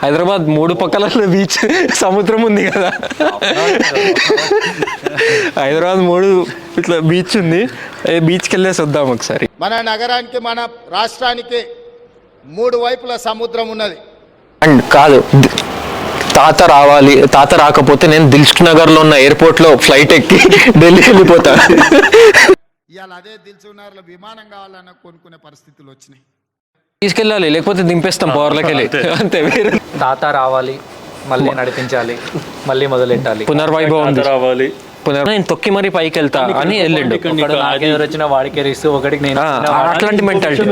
హైదరాబాద్ 3 పక్కల బీచ్, సముద్రం ఉంది కదా. హైదరాబాద్ 3 ఇట్లా బీచ్ ఉంది. బీచ్కి వెళ్ళేసి వద్దాం ఒకసారి. మన నగరానికి, మన రాష్ట్రానికి 3 వైపుల సముద్రం ఉన్నది. అండ్ కాదు, తాత రావాలి, తాత రాకపోతే నేను దిల్సుఖ్ నగర్లో ఉన్న ఎయిర్పోర్ట్లో ఫ్లైట్ ఎక్కి ఢిల్లీ వెళ్ళిపోతా. ఇవాళ అదే దిల్సుఖ్నగర్లో విమానం కావాలన్న కొనుక్కునే పరిస్థితులు వచ్చినాయి. తీసుకెళ్ళాలి, లేకపోతే దింపేస్తాం పవర్లోకి వెళ్ళి. అంతే. తాత రావాలి, మళ్ళీ నడిపించాలి, మళ్ళీ మొదలెట్టాలి, పునర్వైభవం రావాలి, నేను తొక్కి మరీ పైకి వెళ్తా అని వెళ్ళిండు. నాకెవరు వచ్చినా వాడికే రిస్తూ ఒకటికి నేను అట్లాంటి మెంటాలిటీ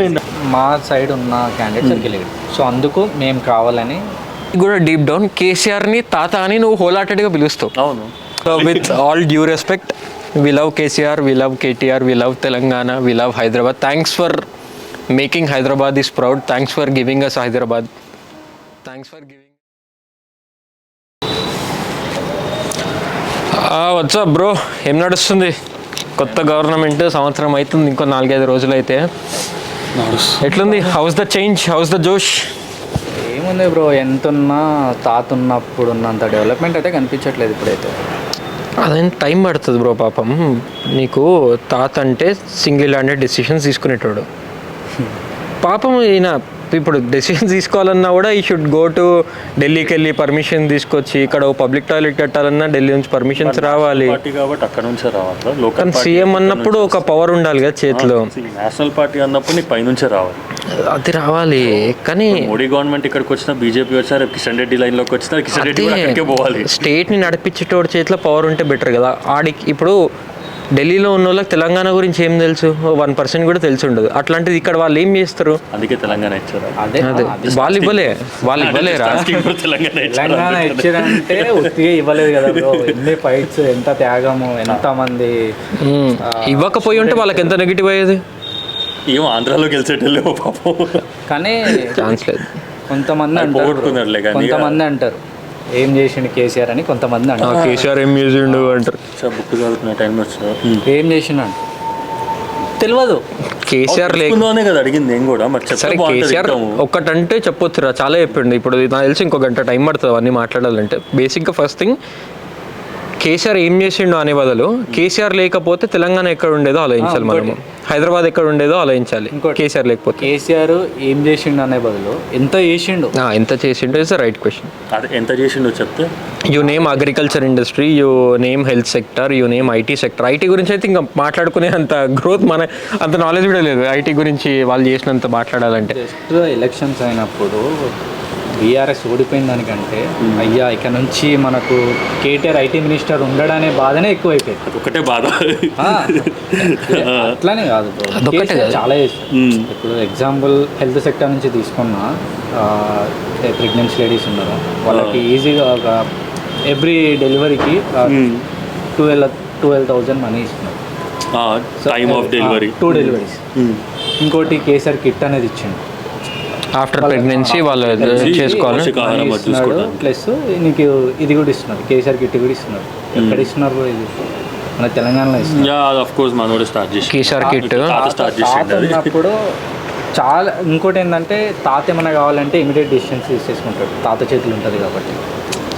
మా సైడ్ ఉన్న క్యాండిడేట్ సరిగ్గా. సో అందుకు మేము కావాలని కూడా డీప్ డౌన్ కేసీఆర్ని తాత అని నువ్వు హోల్హార్టెడ్గా పిలుస్తావు. అవును. So with all due respect, we love KCR, we love KTR, we love Telangana, we love Hyderabad. Thanks for making Hyderabad is proud. Thanks for giving us Hyderabad. Thanks for giving. What's up bro, ఏం నడుస్తుంది? కొత్త గవర్నమెంట్ సంవత్సరం అవుతుంది, ఇంకో 4-5 రోజులు అయితే. ఎట్లుంది? House the change, house the జోష్? ఏముంది బ్రో, ఎంతున్నా తాత ఉన్నప్పుడు ఉన్నంత డెవలప్మెంట్ అయితే కనిపించట్లేదు ఇప్పుడైతే. అదేం టైం పడుతుంది బ్రో. పాపం నీకు తాత అంటే సింగిల్ హ్యాండెడ్ డెసిషన్స్ తీసుకునేటోడు. పాపం ఈయన ఇప్పుడు డెసిషన్స్ తీసుకోవాలన్నా కూడా ఈ షుడ్ గో టు ఢిల్లీకి వెళ్ళి పర్మిషన్ తీసుకొచ్చి, ఇక్కడ పబ్లిక్ టాయిలెట్ కట్టాలన్నా ఢిల్లీ నుంచి పర్మిషన్స్ రావాలి. కానీ సీఎం అన్నప్పుడు ఒక పవర్ ఉండాలి కదా చేతిలో. నేషనల్ పార్టీ అన్నప్పుడు నీకు పైనుంచే రావాలి, అది రావాలి. కానీ మోడీ గవర్నమెంట్ ఇక్కడికి వచ్చిన, బీజేపీ వచ్చినా, రేపు కిషన్ రెడ్డి లైన్లోకి వచ్చినా కిషన్ రెడ్డి అక్కడికే పోవాలి. స్టేట్ని నడిపించేటోడి చేతిలో పవర్ ఉంటే బెటర్ కదా. ఆడికి ఇప్పుడు ఢిల్లీలో ఉన్న వాళ్ళకి తెలంగాణ గురించి ఏం తెలుసు? 1% కూడా తెలిసి ఉండదు. అట్లాంటిది ఇక్కడ వాళ్ళు ఏం చేస్తారు? అందుకే తెలంగాణ ఇచ్చారు. అదే వాళ్ళు ఇవ్వలేరా? తెలంగాణ ఇచ్చారంటే ఉత్తిగా ఇవ్వలేదు కదా బ్రో. ఎన్ని ఫైట్స్, ఎంత త్యాగము, ఎంత మంది. ఇవ్వకపోయి ఉంటే వాళ్ళకి ఎంత నెగిటివ్ అయ్యేది. ఏమో ఆంధ్రాలో గెలిచేటోళ్ళు పాపం. కానీ ఛాన్స్ లేదు. కొంతమంది అంటారు ఏం చేసిండు కేసీఆర్ అని, కొంతమంది అంటారు కేసీఆర్ ఏం చేసిండు అంటారు. బుక్ చదువుకునే టైంలో ఏం చేసిండు తెలియదు. కేసీఆర్ లేకుండానే కదా అడిగింది. ఏం కూడా మరి సరే, కేసీఆర్ ఒక్కటంటే చెప్పొచ్చురా, చాలా చెప్పిండు. ఇప్పుడు నాకు తెలిసి ఇంకో గంట టైం పడుతుంది అవన్నీ మాట్లాడాలంటే. బేసిక్గా ఫస్ట్ థింగ్, కేసీఆర్ ఏం చేసిండు అనే బదులు కేసీఆర్ లేకపోతే తెలంగాణ ఎక్కడ ఉండేదో ఆలోచించాలి మనము, హైదరాబాద్ ఎక్కడ ఉండేదో ఆలోచించాలి. కేసీఆర్ లేకపోతే కేసీఆర్ ఏం చేసిండు అనే బదులు ఎంత చేసిండు, ఎంత చేసిండు ఇస్ ద రైట్ క్వశ్చన్. ఎంత చేసిండో చెప్తే, you name agriculture industry, you name health sector, you name IT sector. IT గురించి అయితే ఇంకా మాట్లాడుకునే అంత గ్రోత్, అంత నాలెడ్జ్ కూడా లేదు ఐటీ గురించి వాళ్ళు చేసినంత మాట్లాడాలంటే. జస్ట్ ఎలక్షన్స్ అయినప్పుడు బీఆర్ఎస్ ఓడిపోయిన దానికంటే అయ్యా ఇక్కడ నుంచి మనకు కేటీఆర్ ఐటీ మినిస్టర్ ఉండడనే బాధనే ఎక్కువైపోయింది. ఒకటే బాధ. అట్లానే కాదు చాలా చేస్తారు. ఇప్పుడు ఎగ్జాంపుల్ హెల్త్ సెక్టర్ నుంచి తీసుకున్న ప్రెగ్నెన్సీ లేడీస్ ఉన్నారు, వాళ్ళకి ఈజీగా ఒక ఎవ్రీ డెలివరీకి 12,000 మనీ ఇస్తున్నారు. Time of delivery 2 deliveries. ఇంకోటి కేసీఆర్ కిట్ అనేది ఇచ్చిండు. ఆఫ్టర్ ప్రెగ్నెన్సీ వాళ్ళు చేసుకోవాలి. ప్లస్ నీకు ఇది కూడా ఇస్తున్నారు, కేసీఆర్ కిట్ కూడా ఇస్తున్నారు. ఎక్కడ ఇస్తున్నారు? ఇది మన తెలంగాణలో ఇస్తున్నారు. కేసీఆర్ కిట్ ఉన్నప్పుడు చాలా. ఇంకోటి ఏంటంటే తాత ఏమైనా కావాలంటే ఇమీడియట్ డిసిషన్స్ తీసుకుంటాడు, తాత చేతులు ఉంటుంది కాబట్టి.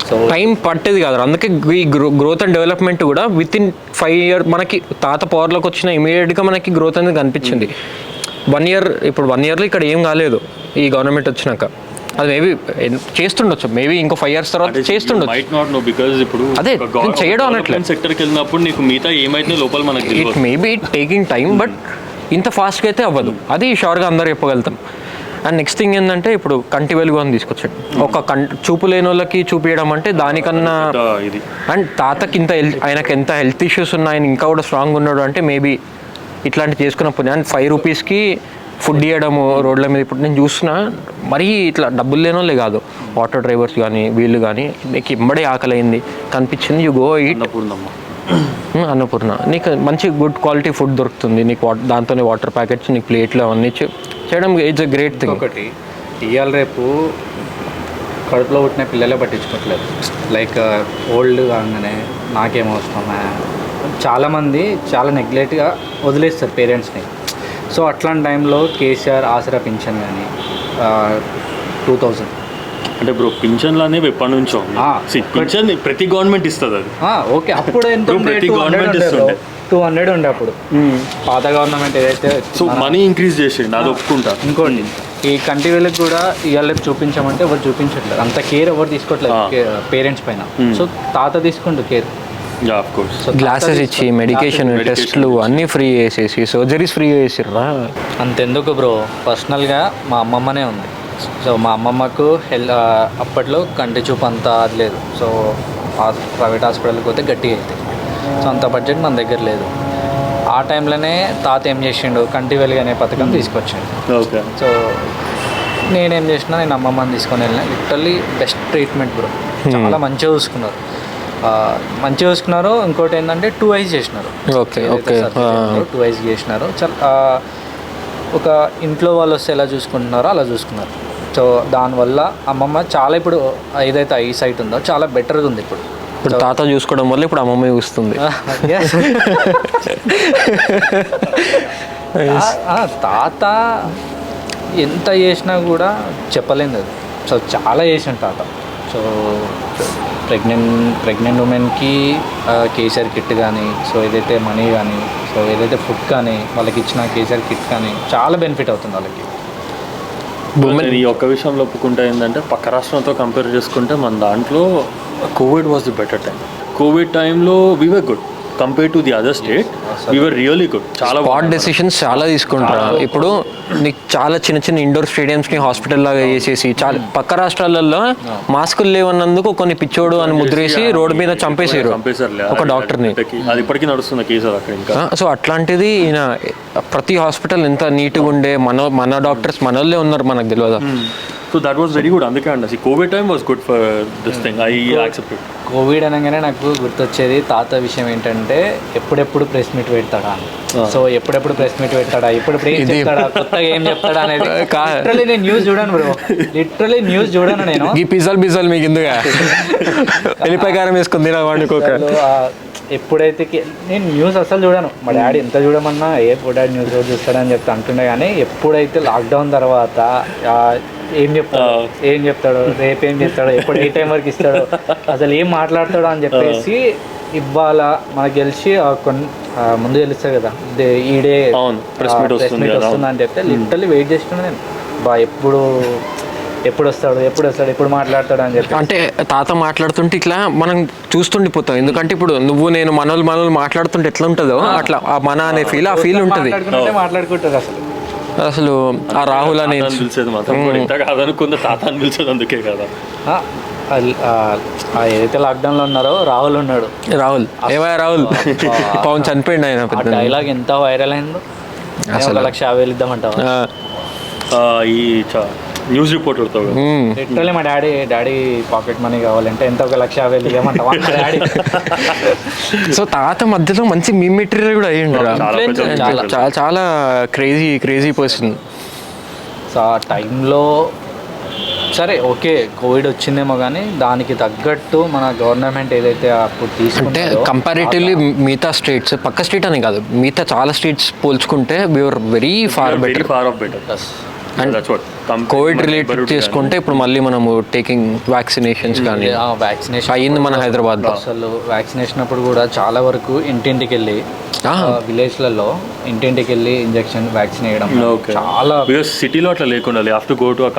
సో టైం పట్టేది కాదు. అందుకే ఈ గ్రోత్ అండ్ డెవలప్మెంట్ కూడా విత్ ఇన్ 5 years మనకి తాత పవర్లోకి వచ్చిన ఇమీడియట్గా మనకి గ్రోత్ అనేది కనిపించింది. 1 year, ఇప్పుడు 1 yearలో ఇక్కడ ఏం కాలేదు ఈ గవర్నమెంట్ వచ్చినాక. అది మేబీ చేస్తుండొచ్చు, మేబీ ఇంకో 5 years తర్వాత చేస్తుండొచ్చు. అదే చేయడం అనట్లేదు. సెక్టర్కి వెళ్ళినప్పుడు నీకు మిగతా ఏమైతే లోపల మనకి it maybe taking time, but ఇంత ఫాస్ట్గా అయితే అవ్వదు. అది షూర్గా అందరూ చెప్పగలుగుతాం. అండ్ నెక్స్ట్ థింగ్ ఏంటంటే, ఇప్పుడు కంటి వెలుగు అని తీసుకొచ్చాడు. ఒక చూపు లేని వాళ్ళకి చూపించడం అంటే దానికన్నా. అండ్ తాతకి ఆయనకి ఎంత హెల్త్ ఇష్యూస్ ఉన్నాయి, ఆయన ఇంకా కూడా స్ట్రాంగ్ ఉన్నాడు అంటే మేబీ ఇట్లాంటి చేసుకున్నప్పుడు. అండ్ 5 రూపీస్కి ఫుడ్ ఇవ్వడము రోడ్ల మీద. ఇప్పుడు నేను చూస్తున్నా, మరీ ఇట్లా డబ్బులు లేని వాళ్ళే కాదు, ఆటో డ్రైవర్స్ కానీ వీళ్ళు కానీ, నీకు ఇమ్మడే ఆకలి అయింది కనిపించింది, యూ గో ఈట్ అన్నపూర్ణ. నీకు మంచి గుడ్ క్వాలిటీ ఫుడ్ దొరుకుతుంది, నీకు దాంతోనే వాటర్ ప్యాకెట్స్, నీకు ప్లేట్లు అవన్నీ చేయడం ఇట్స్ ఎ గ్రేట్ థింగ్. ఒకటి ఇవాళ రేపు కడుపులో పుట్టిన పిల్లలే పట్టించుకోవట్లేదు. లైక్ ఓల్డ్ కాగానే నాకేం అవసరమా, చాలామంది చాలా నెగ్లెక్ట్గా వదిలేస్తారు పేరెంట్స్ని. సో అట్లాంటి టైంలో కేసీఆర్ ఆసరా పింఛన్ కానీ 2000 అంటే బ్రో పింఛన్లు అనేవి ఎప్పటి నుంచో పింఛన్ ప్రతి గవర్నమెంట్ ఇస్తుంది అది. ఓకే, అప్పుడు ఎంత Bro, ప్రతి గవర్నమెంట్ ఇస్తుండే 200 ఉండే అప్పుడు పాత గవర్నమెంట్ ఏదైతే. సో మనీ ఇంక్రీజ్ చేసిండు, అది ఒప్పుకుంటా. ఇంకోటి ఈ కంటి వేలకు కూడా ఇవాళ చూపించామంటే ఎవరు చూపించట్లేదు, అంత కేర్ ఎవరు తీసుకోవట్లేదు పేరెంట్స్ పైన. సో తాత తీసుకుంటూ కేర్, ఆఫ్ కోర్స్. గ్లాసెస్ ఇచ్చి మెడికేషన్ టెస్ట్లు అన్నీ ఫ్రీ చేసేసి సర్జరీస్ ఫ్రీ చేసిర్రా. అంతెందుకు బ్రో, పర్సనల్గా మా అమ్మమ్మనే ఉంది. సో మా అమ్మమ్మకు అప్పట్లో కంటి చూపు అంతా అది లేదు. సో ప్రైవేట్ హాస్పిటల్కి పోతే గట్టిగా అవుతాయి. సో అంత బడ్జెట్ మన దగ్గర లేదు. ఆ టైంలోనే తాత ఏం చేసిండు, కంటి వెలుగు అనే పథకం తీసుకొచ్చిండు. ఓకే. సో నేనేం చేసిన, నేను అమ్మమ్మని తీసుకొని వెళ్ళిన. లిటరల్లీ బెస్ట్ ట్రీట్మెంట్ బ్రో, చాలా మంచిగా చూసుకున్నారు. ఇంకోటి ఏంటంటే 2 eyes చేసినారు. ఓకే ఓకే 2 eyes చేసినారు. ఒక ఇంట్లో వాళ్ళు వస్తే ఎలా చూసుకుంటున్నారో అలా చూసుకున్నారు. సో దానివల్ల అమ్మమ్మ చాలా ఇప్పుడు ఏదైతే ఐ సైట్ ఉందో చాలా బెటర్గా ఉంది ఇప్పుడు. ఇప్పుడు తాత చూసుకోవడం వల్ల ఇప్పుడు అమ్మమ్మ చూస్తుంది. తాత ఎంత చేసినా కూడా చెప్పలేదు అది. సో చాలా చేసాను తాత. సో ప్రెగ్నెంట్ ఉమెన్కి కేసీఆర్ కిట్ కానీ, సో ఏదైతే మనీ కానీ, సో ఏదైతే ఫుడ్ కానీ వాళ్ళకి ఇచ్చిన కేసీఆర్ కిట్ కానీ చాలా బెనిఫిట్ అవుతుంది వాళ్ళకి. నేను ఈ ఒక్క విషయంలో ఒప్పుకుంటా ఏంటంటే పక్క రాష్ట్రంతో కంపేర్ చేసుకుంటే మన దాంట్లో covid was the better time. Covid టైంలో we were good compare to the other state. We were really good. చాలా స్పాట్ డెసిషన్స్ చాలా తీసుకుంటారు. ఇప్పుడు నీకు చాలా చిన్న చిన్న ఇండోర్ స్టేడియంస్ని హాస్పిటల్ లాగా చేసేసి చాలా పక్క రాష్ట్రాలలో మాస్కులు లేవన్నందుకు కొన్ని పిచ్చోడు అని ముద్రేసి రోడ్డు మీద చంపేసారు ఒక డాక్టర్ని. అది ఇప్పటికీ నడుస్తున్న కేసు అక్కడ ఇంకా. సో అట్లాంటిది ఈయన ప్రతి హాస్పిటల్ ఎంత నీట్గా ఉండే మన డాక్టర్స్ మనోళ్ళే ఉన్నారు, మనకు తెలియదు. So that was very good. అందుకే అండి Covid time was good for this thing. I accepted. Covid అనగానే నాకు గుర్తొచ్చేది తాత విషయం ఏంటంటే ఎప్పుడెప్పుడు ప్రెస్ మీట్ పెడతాడా అని. సో ఎప్పుడెప్పుడు ప్రెస్ మీట్ పెడతాడా, ఎప్పుడెప్పుడు ఏం చెప్తాడా, కొత్తగా ఏం చెప్తాడా అనేది. లిటరల్లీ నేను న్యూస్ చూడను బ్రో, లిటరల్లీ న్యూస్ చూడను నేను. ఈ పిజ్జాలు మీకు ఎందుగా వెళ్ళిపోయారం వేసుకుంది వండుకోక. ఎప్పుడైతే నేను న్యూస్ అసలు చూడను. మా డాడీ ఎంత చూడమన్నా ఏ డాడీ న్యూస్ రోజు చూస్తాడని చెప్తా అంటుండే. కానీ ఎప్పుడైతే లాక్డౌన్ తర్వాత ఏం చెప్తాడో రేపు ఏం చెప్తాడో, ఎప్పుడు ఏ టైం వరకు ఇస్తాడో, అసలు ఏం మాట్లాడతాడో అని చెప్పేసి ఇవాళ మనకు గెలిచి ముందు తెలుస్తుంది కదా ఈడే ప్రెస్ మీట్ వస్తుంది అని చెప్తే లిటరల్లీ వెయిట్ చేస్తున్నాను నేను. ఎప్పుడు వస్తాడు ఎప్పుడు మాట్లాడతాడు అని చెప్పి. అంటే తాత మాట్లాడుతుంటే ఇట్లా మనం చూస్తుండిపోతాం. ఎందుకంటే ఇప్పుడు నువ్వు నేను మనోళ్ళు మాట్లాడుతుంటే ఎట్లా ఉంటుందో అట్లా ఆ మన అనే ఫీల్ ఉంటుంది. మాట్లాడుకుంటారు అసలు ఆ రాహుల్ అని పిలిచేది మాత్రం కాదనుకుందా తాత అని పిలిచేది అందుకే కదా. ఏదైతే లాక్డౌన్ లో ఉన్నారో రాహుల్ ఉన్నాడు. రాహుల్ పవన్ చనిపోయింది. ఆయన డైలాగ్ ఎంత వైరల్ అయిందో అసలు. 1,50,000 ఇద్దామంటావా ఈ న్యూస్ రిపోర్టర్తో. లిటరల్లీ మా డాడీ పాకెట్ మనీ కావాలంటే ఎంత 1,50,000 ఇవ్వమంటావా డాడీ. సో తాత మధ్యలో మంచి మీమ్ మెటీరియల్ కూడా అయ్యిండు. చాలా క్రేజీ పర్సన్. సో ఆ టైంలో సరే ఓకే కోవిడ్ వచ్చిందేమో కానీ దానికి తగ్గట్టు మన గవర్నమెంట్ ఏదైతే అప్పుడు తీసుకుంటే కంపారిటివ్లీ మిగతా స్టేట్స్, పక్క స్టేట్ అని కాదు మిగతా చాలా స్టేట్స్ పోల్చుకుంటే we are very far better. And covid related చేసుకుంటే ఇప్పుడు మళ్ళీ మనము టేకింగ్ వ్యాక్సినేషన్స్ కానీ వ్యాక్సినేషన్ అయ్యింది మన హైదరాబాద్లో. అసలు వ్యాక్సినేషన్ అప్పుడు కూడా చాలా వరకు ఇంటింటికి వెళ్ళి విలేజ్లలో ఇంటింటికి వెళ్ళి ఇంజెక్షన్ వ్యాక్సిన్ వేయడం చాలా. సిటీలో అట్లా లేకుండా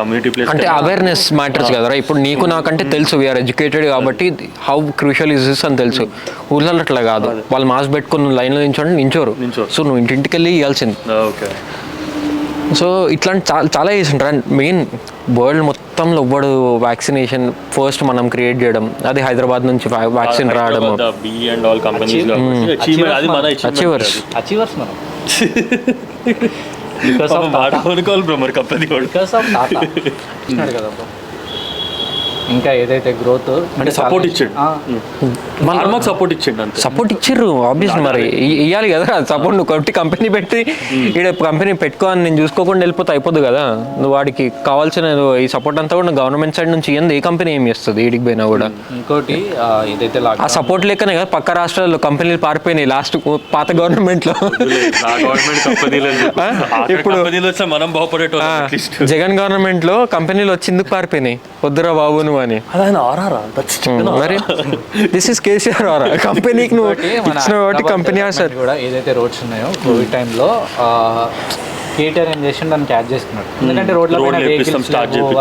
కమ్యూనిటీ ప్లేస్ అంటే అవేర్నెస్ మ్యాటర్స్ కదరా. ఇప్పుడు నీకు నాకంటే తెలుసు వీఆర్ ఎడ్యుకేటెడ్ కాబట్టి హౌ క్రూషియల్ ఇస్ దిస్ అని తెలుసు. ఊళ్ళలో అట్లా కాదు, వాళ్ళు మాస్క్ పెట్టుకుని లైన్లో నించోరు. సో నువ్వు ఇంటింటికి వెళ్ళి ఇవ్వాల్సింది. ఓకే. సో ఇట్లాంటి చాలా చేసింటారు. అండ్ మెయిన్ వరల్డ్ మొత్తంలో ఎవ్వడు వ్యాక్సినేషన్ ఫస్ట్ మనం క్రియేట్ చేయడం, అది హైదరాబాద్ నుంచి వ్యాక్సిన్ రావడం. అచీవర్స్ మనం. ఇంకా ఏదైతే గ్రోత్ అంటే సపోర్ట్ ఇచ్చాడు, మాకు సపోర్ట్ ఇచ్చాడు అంతే. సపోర్ట్ ఇచ్చిర్రు ఆబ్వియస్లీ, మరి ఇవ్వాలి కదా సపోర్ట్. నువ్వు కొట్టి కంపెనీ పెట్టి ఇక్కడ కంపెనీ పెట్టుకో అని నేను చూసుకోకుండా వెళ్ళిపోతే అయిపోద్దు కదా. నువ్వు వాడికి కావాల్సిన ఈ సపోర్ట్ అంతా కూడా గవర్నమెంట్ సైడ్ నుంచి ఇవ్వండి, ఏ కంపెనీ ఏం చేస్తుంది ఈడికి పోయినా కూడా. ఇంకోటి ఏదైతే ఆ సపోర్ట్ లేకనే కదా పక్క రాష్ట్రాల్లో కంపెనీలు పారిపోయినాయి లాస్ట్ పాత గవర్నమెంట్ లో. ఇప్పుడు మనం బాగుపడేటోళ్ళం. జగన్ గవర్నమెంట్ లో కంపెనీలు వచ్చి ఎందుకు పారిపోయినాయి, వద్దురా బాబు నువ్వు అని. మరి దిస్ ఇస్ కేసీఆర్ ఆర్ కంపెనీకి నువ్వు ఇచ్చిన కాబట్టి కంపెనీ సార్ కూడా ఏదైతే రోడ్స్ ఉన్నాయో కోవిడ్ టైంలో కేటీఆర్ ఏం చేసి దాన్ని క్యాచ్ చేసుకున్నాడు. ఎందుకంటే రోడ్ల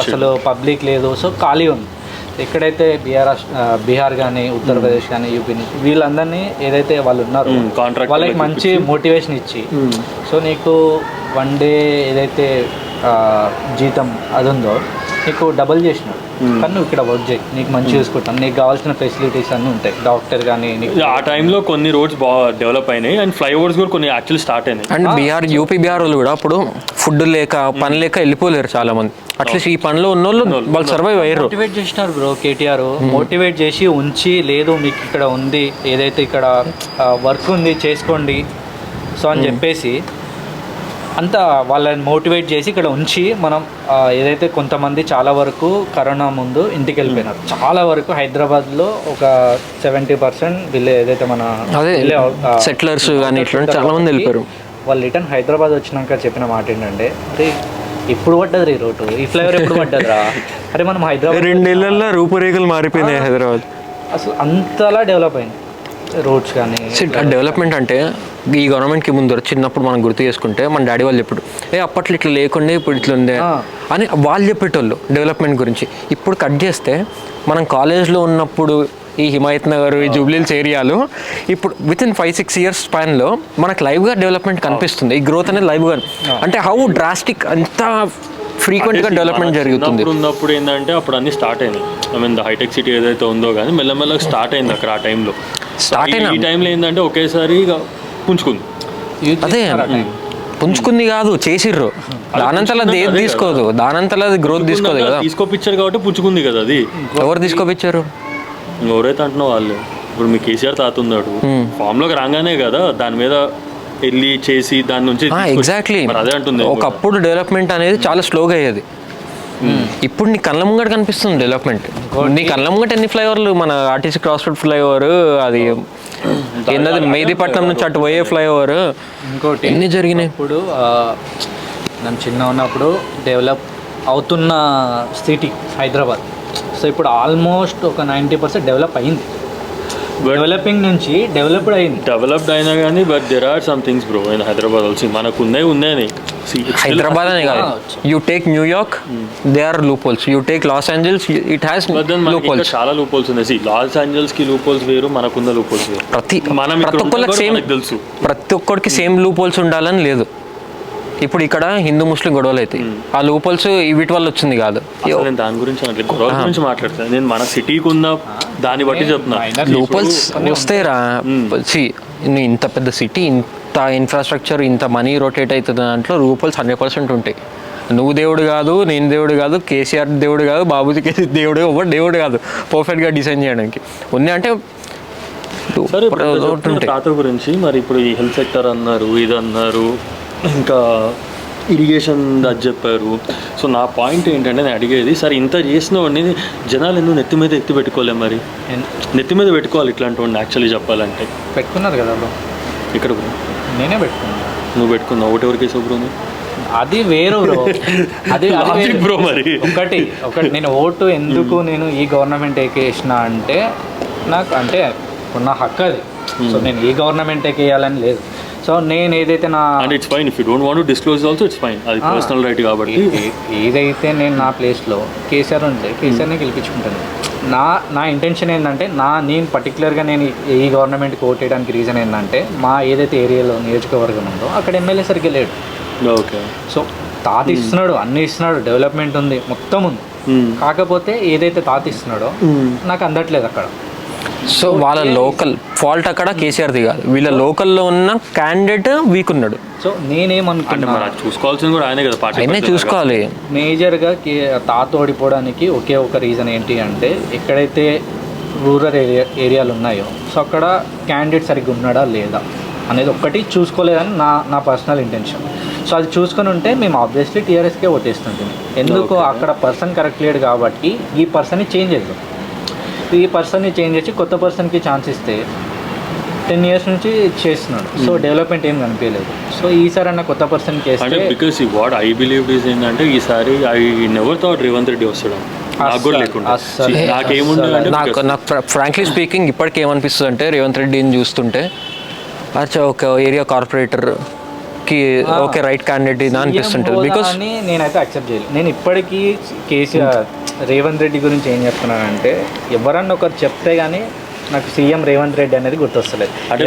అసలు పబ్లిక్ లేదు, సో ఖాళీ ఉంది. ఎక్కడైతే బీహార్ కానీ ఉత్తరప్రదేశ్ కానీ యూపీ నుంచి వీళ్ళందరినీ ఏదైతే వాళ్ళు ఉన్నారో వాళ్ళకి మంచి మోటివేషన్ ఇచ్చి, సో నీకు వన్ డే ఏదైతే జీతం అది ఉందో నీకు డబుల్ చేసినాడు, కానీ నువ్వు ఇక్కడ వర్క్ చేయి, నీకు మంచి చూసుకుంటాను, నీకు కావాల్సిన ఫెసిలిటీస్ అన్నీ ఉంటాయి, డాక్టర్ కానీ. ఆ టైంలో కొన్ని రోడ్స్ బాగా డెవలప్ అయినాయి అండ్ ఫ్లైఓవర్స్ కూడా కొన్ని యాక్చువల్లీ స్టార్ట్ అయినాయి. అండ్ యూపీ బీహార్ వాళ్ళు కూడా అప్పుడు ఫుడ్ లేక పని లేక వెళ్ళిపోలేరు చాలా మంది. అట్లీస్ట్ ఈ పనిలో ఉన్న వాళ్ళు సర్వైవ్ అయ్యారు. మోటివేట్ చేసినారు బ్రో కేటీఆర్, మోటివేట్ చేసి ఉంచి, లేదు మీకు ఇక్కడ ఉంది ఏదైతే ఇక్కడ వర్క్ ఉంది చేసుకోండి సో అని చెప్పేసి అంతా వాళ్ళని మోటివేట్ చేసి ఇక్కడ ఉంచి మనం ఏదైతే కొంతమంది చాలా వరకు కరోనా ముందు ఇంటికి వెళ్ళిపోయినారు. చాలా వరకు హైదరాబాద్లో ఒక 70% వీళ్ళు ఏదైతే మన సెటిలర్స్ కానీ ఇట్లా చాలా మంది వెళ్ళిపోయారు. వాళ్ళు రిటర్న్ హైదరాబాద్ వచ్చినాక చెప్పిన మాట ఏంటంటే, అరే ఎప్పుడు పడ్డది ఈ రోడ్డు, ఈ ఫ్లైఓవర్ ఎప్పుడు పడ్డదిరా, అరే మనం హైదరాబాద్ 2 నెలల్లో రూపురేఖలు మారిపోయినాయి హైదరాబాద్. అసలు అంతలా డెవలప్ అయింది రోడ్స్ కానీ. డెవలప్మెంట్ అంటే ఈ గవర్నమెంట్కి ముందు చిన్నప్పుడు మనం గుర్తు చేసుకుంటే మన డాడీ వాళ్ళు చెప్పాడు, అప్పట్లో ఇట్లా లేకుండే ఇప్పుడు ఇట్లా ఉండే అని వాళ్ళు చెప్పేటోళ్ళు డెవలప్మెంట్ గురించి. ఇప్పుడు కట్ చేస్తే మనం కాలేజ్లో ఉన్నప్పుడు ఈ హిమాయత్ నగర్, ఈ జూబ్లీహిల్స్ ఏరియాలు ఇప్పుడు వితిన్ 5-6 ఇయర్స్ స్పాన్లో మనకు లైవ్గా డెవలప్మెంట్ కనిపిస్తుంది. ఈ గ్రోత్ అనేది లైవ్గా, అంటే హౌ డ్రాస్టిక్ అంత ఫ్రీక్వెంట్గా డెవలప్మెంట్ జరుగుతుంది. ఉన్నప్పుడు ఏంటంటే అప్పుడు అన్ని స్టార్ట్ అయినాయి. I mean the hitech city ఏదైతే ఉందో కానీ మెల్లమెల్లగా స్టార్ట్ అయింది అక్కడ ఆ టైంలో. స్టార్ట్ అయిన ఈ టైంలో ఏంటంటే ఒకేసారి పుంజుకుంది. అదే పుంజుకుంది కాదు, చేసిర్రు. దానంతలా ఏది తీసుకోదు, దానంతలా అది గ్రోత్ తీసుకోదు కదా. తీసుకోపిచ్చారు కాబట్టి పుంజుకుంది కదా అది. ఎవరు తీసుకోపిచ్చారు? ఎవరైతే అంటున్నావు వాళ్ళు. ఇప్పుడు మీ కేసీఆర్ తాత ఉన్నాడు, ఫామ్ లోకి రాగానే కదా దాని మీద వెళ్ళి చేసి దాని నుంచి ఎగ్జాక్ట్లీ అదే అంటుంది. ఒకప్పుడు డెవలప్మెంట్ అనేది చాలా స్లోగా అయ్యేది, ఇప్పుడు నీ కళ్ళ ముంగట కనిపిస్తుంది డెవలప్మెంట్. నీ కళ్ళ ముంగట ఎన్ని ఫ్లైఓవర్లు, మన ఆర్టీసీ క్రాస్ రోడ్ ఫ్లైఓవర్, అది ఏంటది మెహదీపట్నం నుంచి అటు పోయే ఫ్లైఓవర్, ఇంకోటి ఎన్ని జరిగినాయి. ఇప్పుడు మనం చిన్న ఉన్నప్పుడు డెవలప్ అవుతున్న సిటీ హైదరాబాద్, సో ఇప్పుడు ఆల్మోస్ట్ ఒక 90% డెవలప్ అయింది. డెవలపింగ్ నుంచి డెవలప్డ్ అయింది, డెవలప్డ్ అయినా కానీ but there are some things bro in Hyderabad also. మనకు ఉన్నాయి హైదరాబాద్ అనే కాదు, you take New York they are loop holes, you take Los Angeles it has loop holes. చాలా లూప్ హోల్స్ ఉన్నాయి. లాస్ ఏంజల్స్ కి లూప్ హోల్స్ వేరు, మనకున్న లూప్ హోల్స్ వేరు. ప్రతి ఒక్కరికి సేమ్ తెలుసు, ప్రతి ఒక్కరికి సేమ్ లూప్ హోల్స్ ఉండాలని లేదు. ఇప్పుడు ఇక్కడ హిందూ ముస్లిం గొడవలు అవుతాయి, ఆ లూప్ హోల్స్ వీటి వల్ల వచ్చింది కాదు. నేను దాని గురించి గొడవల గురించి మాట్లాడతాను, నేను మన సిటీకి ఉన్న దాన్ని బట్టి చెప్తున్నా. లూప్ హోల్స్ వస్తాయిరా, ఇంత పెద్ద సిటీ, ఇంత ఇన్ఫ్రాస్ట్రక్చర్, ఇంత మనీ రొటేట్ అవుతుంది, దాంట్లో లూప్ హోల్స్ 100% ఉంటాయి. నువ్వు దేవుడు కాదు, నేను దేవుడు కాదు, కేసీఆర్ దేవుడు కాదు, బాబుజీ దేవుడు, ఎవరు దేవుడు కాదు పర్ఫెక్ట్గా డిజైన్ చేయడానికి. ఉంది అంటే తాత గురించి. మరి ఇప్పుడు ఈ హెల్త్ సెక్టర్ అన్నారు, ఇది అన్నారు, ఇంకా ఇరిగేషన్ అది చెప్పారు. సో నా పాయింట్ ఏంటంటే నేను అడిగేది, సరే ఇంత చేసిన వాడిని జనాలు ఎందుకు నెత్తి మీద ఎత్తి పెట్టుకోలేము? మరి నెత్తి మీద పెట్టుకోవాలి ఇట్లాంటి వాడిని యాక్చువల్లీ చెప్పాలంటే. పెట్టుకున్నారు కదా బ్రో. ఇక్కడ నేనే పెట్టుకున్నాను. నువ్వు పెట్టుకున్నావు, ఒకటి ఎవరికి వేసావు బ్రో? అది వేరు బ్రో, అది బ్రో. మరి ఒకటి నేను ఓటు ఎందుకు నేను ఈ గవర్నమెంట్ వేసిన అంటే నాకు అంటే ఇప్పుడు నా హక్కు అది. సో నేను ఈ గవర్నమెంట్ వేయాలని లేదు. సో నేను ఏదైతే నా అంటే it's fine if you don't want to disclose also it's fine, అది పర్సనల్ రైట్ కాబట్టి. ఏదైతే నేను నా ప్లేస్లో కేసీఆర్ ఉంటే కేసీఆర్ని గెలిపించుకుంటాను. నా ఇంటెన్షన్ ఏంటంటే నేను పర్టికులర్గా నేను ఈ గవర్నమెంట్కి ఓట్ వేయడానికి రీజన్ ఏంటంటే మా ఏదైతే ఏరియాలో నియోజకవర్గం ఉందో అక్కడ ఎమ్మెల్యే సరిగ్గా లేడు. ఓకే. సో తాత ఇస్తున్నాడు, అన్ని ఇస్తున్నాడు, డెవలప్మెంట్ ఉంది, మొత్తం ఉంది. కాకపోతే ఏదైతే తాత ఇస్తున్నాడో నాకు అందట్లేదు అక్కడ. సో వాళ్ళ లోకల్ ఫాల్ట్ అక్కడ కేసీఆర్ది కాదు, వీళ్ళ లోకల్లో ఉన్న క్యాండిడేట్ వీక్ ఉన్నాడు. సో అంటే నేనేమనుకున్నా మరి అది చూసుకోవాల్సింది కూడా ఆయనే కదా పార్టీ అయినా చూసుకోవాలి. మేజర్గా తాత ఓడిపోవడానికి ఒకే ఒక రీజన్ ఏంటి అంటే ఎక్కడైతే రూరల్ ఏరియాలు ఉన్నాయో సో అక్కడ క్యాండిడేట్ సరిగ్గా ఉన్నాడా లేదా అనేది ఒక్కటి చూసుకోలేదని నా పర్సనల్ ఇంటెన్షన్. సో అది చూసుకొని ఉంటే మేము ఆబ్వియస్లీ టీఆర్ఎస్కే ఓటేస్తుంటుంది. ఎందుకు అక్కడ పర్సన్ కరెక్ట్ లేడు కాబట్టి ఈ పర్సన్ని చేంజ్ చేద్దాం, ఈ పర్సన్ని చేంజ్ చేసి కొత్త పర్సన్కి ఛాన్స్ ఇస్తే 10 years నుంచి చేస్తున్నాడు. సో డెవలప్మెంట్ ఏం కనిపించలేదు. సో ఈసారి అన్న కొత్త పర్సన్కి అంటే చేస్తే because what I believe is ఏంటంటే ఈసారి I never thought Revanth Reddy వస్తాడు. నాకు కూడా లేకుండా నాకేముండే నాకు ఫ్రాంక్లీ స్పీకింగ్ ఇప్పటికి ఏమనిపిస్తుంది అంటే రేవంత్ రెడ్డిని చూస్తుంటే అచ్చా ఒక ఏరియా కార్పొరేటర్కి ఓకే రైట్ క్యాండిడేట్ ఇదా అనిపిస్తుంటుంది. బికాస్ నేనైతే యాక్సెప్ట్ చేయలేదు. నేను ఇప్పటికీ కేసీఆర్ రేవంత్ రెడ్డి గురించి ఏం చెప్తున్నానంటే ఎవరన్నా ఒకరు చెప్తే కానీ నాకు సీఎం రేవంత్ రెడ్డి అనేది గుర్తొస్తలేదు. అంటే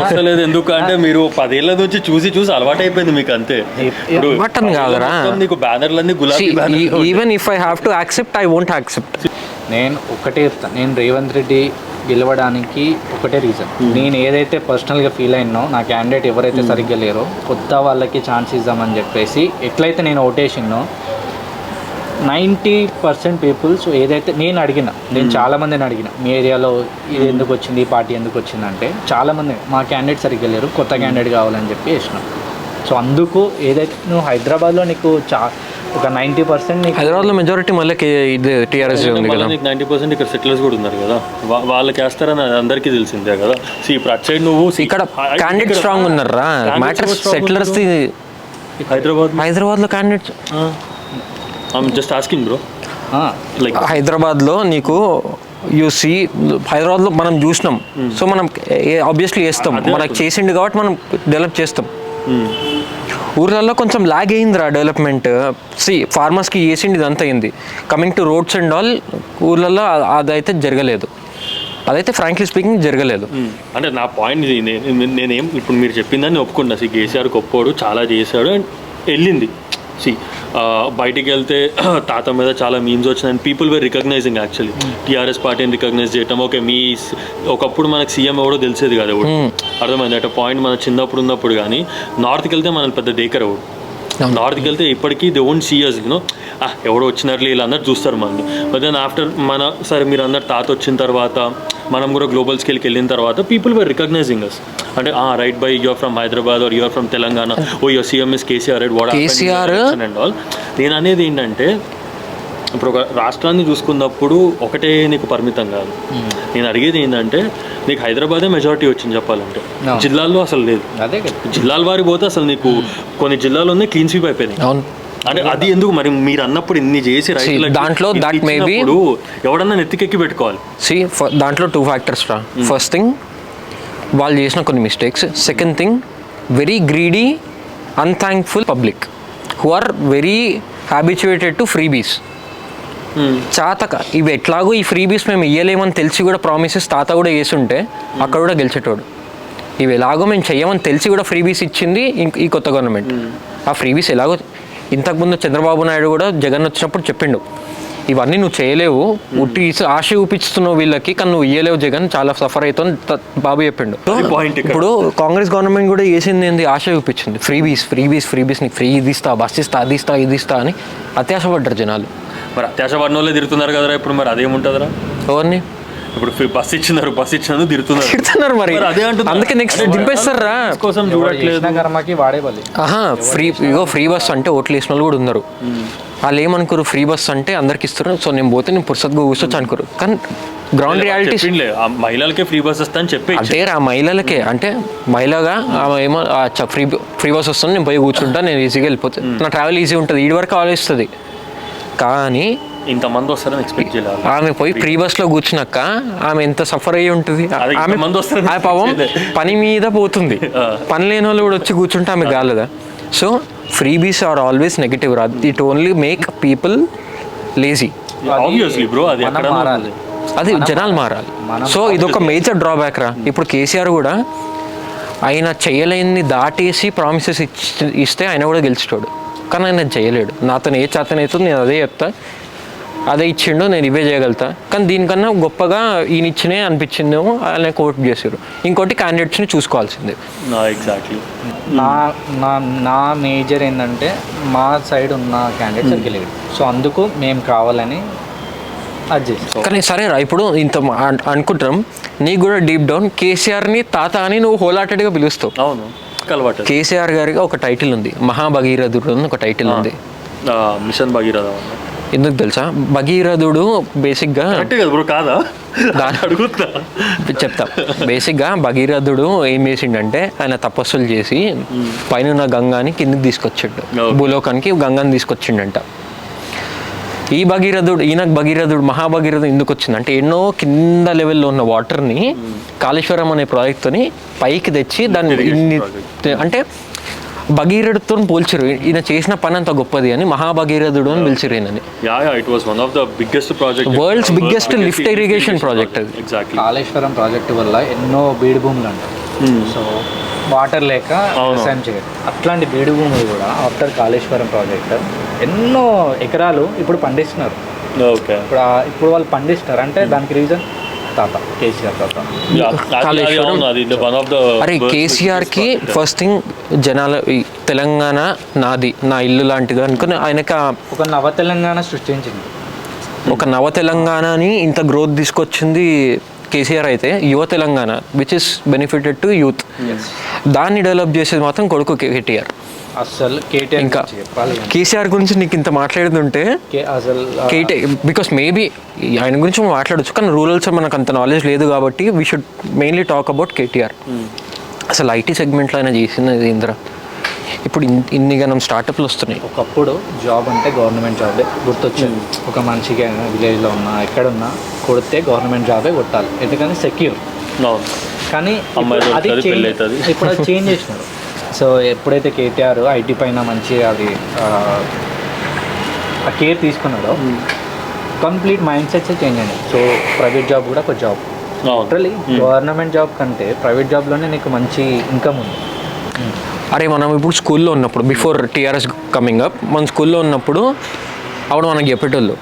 వస్తలేదు ఎందుకు అంటే మీరు 10 ఏళ్ల నుంచి చూసి అలవాటు అయిపోయింది మీకు అంతే. బటన్ కాదురా నీకు బ్యానర్లన్నీ గులాబీ even if I have to accept I won't accept. నేను ఒకటే చెప్తాను, నేను రేవంత్ రెడ్డి గెలవడానికి ఒకటే రీజన్, నేను ఏదైతే పర్సనల్గా ఫీల్ అయినో నా క్యాండిడేట్ ఎవరైతే సరిగ్గా లేరో కొత్త వాళ్ళకి ఛాన్స్ ఇద్దామని చెప్పేసి ఎట్లయితే నేను ఓటేసినో 90% పీపుల్స్ ఏదైతే నేను చాలామందిని అడిగిన మీ ఏరియాలో ఇది ఎందుకు వచ్చింది, ఈ పార్టీ ఎందుకు వచ్చిందంటే చాలామంది మా క్యాండిడేట్ సరిగ్గా లేరు, కొత్త క్యాండిడేట్ కావాలని చెప్పి వేసినాం. సో అందుకు ఏదైతే నువ్వు హైదరాబాద్లో నీకు ఒక 90% నీకు హైదరాబాద్లో మెజారిటీ మళ్ళీ టీఆర్ఎస్ ఉంది కదా, 90% ఇక్కడ సెటిలర్స్ కూడా ఉన్నారు కదా, వాళ్ళకి వేస్తారని అందరికీ తెలిసిందే కదా. సో ఇప్పుడు అటు సైడ్ నువ్వు ఇక్కడ క్యాండిడేట్ స్ట్రాంగ్ ఉన్నారా మ్యాటర్ సెటిలర్స్ హైదరాబాద్లో candidates just asking bro. Like హైదరాబాద్లో నీకు యూసి హైదరాబాద్లో మనం చూసినాం. సో మనం ఆబ్వియస్లీ వేస్తాం, మనకు చేసిండు కాబట్టి మనం డెవలప్ చేస్తాం. ఊర్లలో కొంచెం లాగ్ అయిందిరా డెవలప్మెంట్. ఫార్మర్స్కి చేసిండి ఇదంతా అయింది. Coming to roads and all ఊర్లలో అదైతే జరగలేదు, అదైతే ఫ్రాంక్లీ స్పీకింగ్ జరగలేదు. అంటే నా పాయింట్ నేనేం ఇప్పుడు మీరు చెప్పిందని ఒప్పుకున్నా. కేసీఆర్కి ఒప్పుకోడు, చాలా చేశాడు అండ్ వెళ్ళింది. బయటికి వెళ్తే తాత మీద చాలా మీమ్స్ వచ్చినాయి. People were recognizing actually TRS పార్టీని రికగ్నైజ్ చేయటం. ఓకే మీ ఒకప్పుడు మనకు సీఎం ఎవడో తెలిసేది కాదు, ఎవడు అర్థమైంది అట్ పాయింట్. మన చిన్నప్పుడు ఉన్నప్పుడు కానీ నార్త్కి వెళ్తే మనం పెద్ద డేకర్ ఎవడు, నార్త్కి వెళ్తే ఇప్పటికీ దే ఓంట్ సీ us ఎవడో వచ్చినట్లు వీళ్ళందరూ చూస్తారు మనల్ని. బట్ దెన్ ఆఫ్టర్ సరే మీరు అందరు తాత వచ్చిన తర్వాత మనం కూడా గ్లోబల్ స్కేల్కి వెళ్ళిన తర్వాత పీపుల్ వర్ రికగ్నైజింగ్ us. అంటే right by you are from Hyderabad or you are from Telangana, oh your CM is KCR right what and all. నేను అనేది ఏంటంటే ఇప్పుడు ఒక రాష్ట్రాన్ని చూసుకున్నప్పుడు ఒకటే నీకు పరిమితం కాదు. నేను అడిగేది ఏంటంటే నీకు హైదరాబాదే మెజారిటీ వచ్చింది చెప్పాలంటే, జిల్లాల్లో అసలు లేదు. జిల్లాల వారి పోతే అసలు నీకు కొన్ని జిల్లాల్లోనే క్లీన్ స్వీప్ అయిపోయింది. అంటే అది ఎందుకు మరి మీరు అన్నప్పుడు ఇన్ని చేసి దాంట్లో దట్ మేబీ ఎవడన్నా నెత్తికెక్కి పెట్టుకోవాలి. దాంట్లో 2 factors రా. ఫస్ట్ థింగ్ వాళ్ళు చేసిన కొన్ని mistakes. Second thing very greedy unthankful public who are very habituated to freebies. చాతక ఇవి ఎట్లాగో ఈ ఫ్రీబీస్ మేము ఇయ్యలేమని తెలిసి కూడా ప్రామిసెస్ తాత కూడా వేసుంటే అక్కడ కూడా గెలిచేటోడు. ఇవి ఎలాగో మేము చెయ్యమని తెలిసి కూడా ఫ్రీబీస్ ఇచ్చింది ఈ కొత్త గవర్నమెంట్. ఆ ఫ్రీబీస్ ఎలాగో ఇంతకుముందు చంద్రబాబు నాయుడు కూడా జగన్ వచ్చినప్పుడు చెప్పిండు, ఇవన్నీ నువ్వు చేయలేవు, ఉట్టి ఆశ చూపిస్తున్నావు వీళ్ళకి, కానీ నువ్వు ఇయ్యలేవు జగన్, చాలా సఫర్ అవుతుంది బాబు చెప్పిండు. ఇప్పుడు కాంగ్రెస్ గవర్నమెంట్ కూడా చేసింది ఏంది, ఆశ చూపించింది. ఫ్రీబీస్ నీకు ఫ్రీ ఇది ఇస్తా, బస్ ఇస్తా, అది ఇస్తా, ఇది ఇస్తా అని అత్యాశపడ్డారు జనాలు. మరి అత్యాశపడిన వాళ్ళే తిరుగుతున్నారు కదరా ఇప్పుడు. మరి అదేముంటుందిరా ఎవరిని ఇప్పుడు బస్ ఇచ్చినారు తిడుతున్నారు మరి అదే అంటుంది. అందుకే నెక్స్ట్ దింపేస్తారా కోసం చూడట్లేదు. ఫ్రీ బస్ అంటే ఓట్లు వేసిన వాళ్ళు కూడా ఉన్నారు. వాళ్ళు ఏమనుకోరు, ఫ్రీ బస్ అంటే అందరికి ఇస్తారు, సో నేను పోతే నేను పురుషత్గా కూర్చొచ్చు అనుకోరు. కానీ గ్రౌండ్ రియాలిటీ మహిళలకే ఫ్రీ బస్ వస్తా అని చెప్పి అంటే ఆ మహిళలకే అంటే మహిళగా ఏమో ఫ్రీ బస్ వస్తుంది, నేను పోయి కూర్చుంటా, నేను ఈజీగా వెళ్ళిపోతే నా ట్రావెల్ ఈజీ ఉంటుంది, ఈడి వరకు ఆలోచిస్తుంది. కానీ ఇంతమంది వస్తారని ఎక్స్పెక్ట్ చేయాలి. ఆమె పోయి ఫ్రీ బస్లో కూర్చున్నాక ఆమె ఎంత సఫర్ అయ్యి ఉంటుంది. ఆమె పాపం పని మీద పోతుంది, పని లేని వాళ్ళు కూడా వచ్చి కూర్చుంటే ఆమె కాలేదా. So freebies are always negative రా, it only make people lazy. అది జనాలు మారాలి. సో ఇదొక మేజర్ డ్రాబ్యాక్ రా. ఇప్పుడు కేసీఆర్ కూడా ఆయన చేయలేని దాటేసి ప్రామిసెస్ ఇస్తే ఆయన కూడా గెలిచేటోడు, కానీ ఆయన చేయలేడు. నాతో ఏ చేతనైతుంది నేను అదే చెప్తా, అదే ఇచ్చిండు, నేను ఇవే చేయగలుగుతా, కానీ దీనికన్నా గొప్పగా ఈయన ఇచ్చినే అనిపించిందేమో అలానే కోట్ చేశారు. ఇంకోటి క్యాండిడేట్స్ని చూసుకోవాల్సిందే. ఎగ్జాక్ట్లీ. నా నా నా మేజర్ ఏంటంటే మా సైడ్ ఉన్న క్యాండిడేట్ సరికి లేదు, సో అందుకు మేము కావాలని అది చేస్తాం. కానీ సరేరా, ఇప్పుడు ఇంత అనుకుంటాం, నీకు కూడా డీప్ డౌన్ కేసీఆర్ని తాత అని నువ్వు హోలాటెడ్గా పిలుస్తావు. అవును, అలవాటు. కేసీఆర్ గారికి ఒక టైటిల్ ఉంది, మహాభగీరథుడు అని ఒక టైటిల్ ఉంది. మిషన్ భగీరథ ఎందుకు తెలుసా? భగీరథుడు బేసిక్గా కాదా అడుగుతా చెప్తా. బేసిక్గా భగీరథుడు ఏం చేసిండంటే ఆయన తపస్సులు చేసి పైన గంగాని కిందికి తీసుకొచ్చిండు, భూలోకానికి గంగాని తీసుకొచ్చిండంట. ఈ భగీరథుడు, ఈయనకు భగీరథుడు మహాభగీరథుడు ఎందుకు వచ్చిందంటే ఎన్నో కింద లెవెల్లో ఉన్న వాటర్ని కాళేశ్వరం అనే ప్రాజెక్ట్తోని పైకి తెచ్చి దాన్ని ఇన్ని అంటే భగీరథుడితో పోల్చిరు. ఈయన చేసిన పని అంత గొప్పది అని మహాభగీరథుడు అని పిలిచిరు ఈయనని. World's biggest lift irrigation project అది. కాళేశ్వరం ప్రాజెక్టు వల్ల ఎన్నో బీడు భూములు అంటారు, సో వాటర్ లేక వ్యవసాయం చేయరు. అట్లాంటి బీడు భూములు కూడా ఆఫ్టర్ కాళేశ్వరం ప్రాజెక్ట్ ఎన్నో ఎకరాలు ఇప్పుడు పండిస్తున్నారు. ఇప్పుడు వాళ్ళు పండిస్తారు అంటే దానికి రీజన్ తాత కేసీఆర్ తాత. అరే కేసీఆర్కి ఫస్ట్ థింగ్ జనాల తెలంగాణ నాది, నా ఇల్లు లాంటిది అనుకుని ఆయనకి ఒక నవ తెలంగాణ సృష్టించింది. ఒక నవ తెలంగాణని ఇంత గ్రోత్ తీసుకొచ్చింది కేసీఆర్ అయితే, యువ Telangana which is benefited to youth, దాన్ని డెవలప్ చేసేది మాత్రం కొడుకు కేటీఆర్. అసలు కేటీఆర్ ఇంకా కేసీఆర్ గురించి నీకు ఇంత మాట్లాడుతుంటే అసలు కేటీఆర్ బికాస్ మేబీ ఆయన గురించి మనం మాట్లాడచ్చు, కానీ రూరల్స్ మనకు అంత నాలెడ్జ్ లేదు కాబట్టి we should mainly talk about KTR. అసలు ఐటీ సెగ్మెంట్లో ఆయన చేసినది ఇంద్ర. ఇప్పుడు ఇన్ని గనం స్టార్టప్లు వస్తున్నాయి. ఒకప్పుడు జాబ్ అంటే గవర్నమెంట్ జాబే గుర్తొచ్చింది. ఒక మనిషికి విలేజ్లో ఉన్నా ఎక్కడున్నా కొడితే గవర్నమెంట్ జాబే కొట్టాలి, ఎందుకంటే సెక్యూర్. కానీ అది ఇప్పుడు అది చేంజ్ చేసినారు. సో ఎప్పుడైతే కేటీఆర్ ఐటీ పైన మంచి అది కేర్ తీసుకున్నాడో కంప్లీట్ మైండ్ సెట్స్ చేంజ్ అయినాయి. సో ప్రైవేట్ జాబ్ కూడా ఒక జాబ్, లిటరలీ గవర్నమెంట్ జాబ్ కంటే ప్రైవేట్ జాబ్లోనే నీకు మంచి ఇన్కమ్ ఉంది. అరే మనం ఇప్పుడు స్కూల్లో ఉన్నప్పుడు బిఫోర్ టీఆర్ఎస్ కమింగ్ అప్, మన స్కూల్లో ఉన్నప్పుడు అప్పుడు మనకు చెప్పేటోళ్ళు,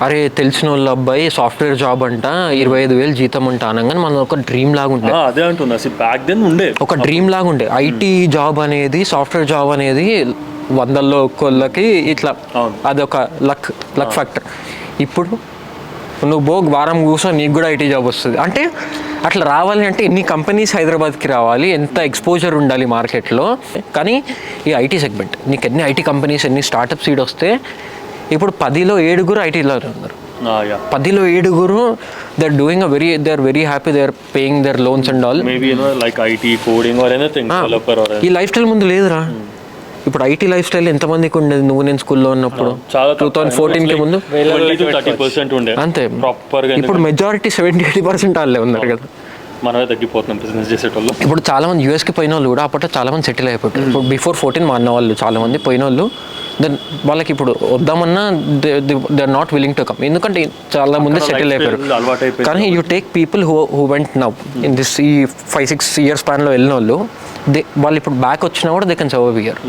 అరే తెలిసిన వాళ్ళ అబ్బాయి సాఫ్ట్వేర్ జాబ్ అంట 25,000 జీతం అంట అనగానే మనం ఒక డ్రీమ్ లాగా ఉండే. అదే అంటున్నా, బ్యాక్ దెన్ ఉండే ఒక డ్రీమ్ లాగా ఉండే. ఐటీ జాబ్ అనేది, సాఫ్ట్వేర్ జాబ్ అనేది 100లో ఒక్కళ్ళకి ఇట్లా అదొక లక్ ఫ్యాక్టర్. ఇప్పుడు నువ్వు వారం కూర్చో నీకు కూడా ఐటీ జాబ్ వస్తుంది అంటే, అట్లా రావాలి అంటే ఎన్ని కంపెనీస్ హైదరాబాద్కి రావాలి, ఎంత ఎక్స్పోజర్ ఉండాలి మార్కెట్లో. కానీ ఈ ఐటీ సెగ్మెంట్ నీకు ఎన్ని ఐటీ కంపెనీస్, ఎన్ని స్టార్టప్ సీడ్ వస్తే ఇప్పుడు 10లో 7 ఐటీలో ఉన్నారు. 10లో 7 they are very happy, they are paying their loans and all. ఈ లైఫ్ స్టైల్ ముందు లేదురా. ఇప్పుడు ఐటీ లైఫ్ స్టైల్ ఎంతమందికి ఉండేది నువ్వు నేను స్కూల్లో ఉన్నప్పుడు 2014కి ముందు అంతే. ఇప్పుడు మెజారిటీ 70-80% వాళ్ళే ఉన్నారు కదా. మనమే తగ్గిపోతున్నాం బిజినెస్ చేసేటోళ్ళు. ఇప్పుడు చాలా మంది యూఎస్కి పోయిన వాళ్ళు కూడా అప్పట్లో చాలా మంది సెటిల్ అయిపోయారు. ఇప్పుడు బిఫోర్ 14 మా అన్న వాళ్ళు చాలా మంది పోయిన వాళ్ళు, దెన్ వాళ్ళకి ఇప్పుడు వద్దామన్నా they are not willing to come, ఎందుకంటే చాలా ముందే సెటిల్ అయిపోయారు. కానీ you take people who went now in this ఈ 5-6 ఇయర్స్ స్పాన్లో వెళ్ళిన వాళ్ళు, వాళ్ళు ఇప్పుడు బ్యాక్ వచ్చినా కూడా దే కెన్ సర్వైవ్ ఇయర్.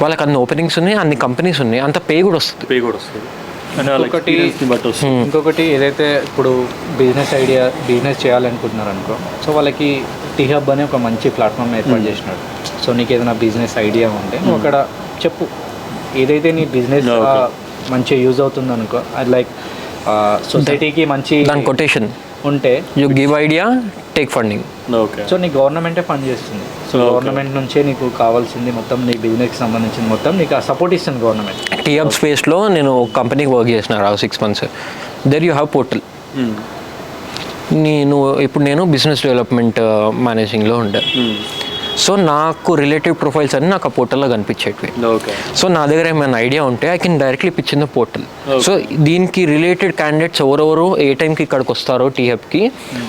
వాళ్ళకి అన్ని ఓపెనింగ్స్ ఉన్నాయి, అన్ని కంపెనీస్ ఉన్నాయి, అంత పే కూడా వస్తుంది. ఇంకొకటి ఏదైతే ఇప్పుడు బిజినెస్ చేయాలనుకుంటున్నారు అనుకో, సో వాళ్ళకి టీహబ్ అనే ఒక మంచి ప్లాట్ఫామ్ ఏర్పాటు చేసినాడు. సో నీకు ఏదైనా బిజినెస్ ఐడియా ఉంటే నువ్వు అక్కడ చెప్పు, ఏదైతే నీ బిజినెస్ మంచిగా యూజ్ అవుతుంది అనుకో, అది లైక్ సొసైటీకి మంచి దాని కొటేషన్ ఉంటే you give idea, take funding. So నీ గవర్నమెంటే ఫండ్ చేస్తుంది. సో గవర్నమెంట్ నుంచే నీకు కావాల్సింది మొత్తం, నీ బిజినెస్కి సంబంధించిన మొత్తం నీకు సపోర్ట్ ఇస్తుంది గవర్నమెంట్. టీహబ్ స్పేస్లో నేను కంపెనీకి వర్క్ చేసిన 6 months. There you have portal. నేను బిజినెస్ డెవలప్మెంట్ మేనేజింగ్లో ఉండే. సో నాకు రిలేటివ్ ప్రొఫైల్స్ అన్నీ నాకు ఆ పోర్టల్లో కనిపించేటివి. సో నా దగ్గర ఏమైనా ఐడియా ఉంటే I can directly pitch in the portal. So దీనికి రిలేటెడ్ క్యాండిడేట్స్ ఎవరెవరు ఏ టైంకి ఇక్కడికి వస్తారో టీహబ్కి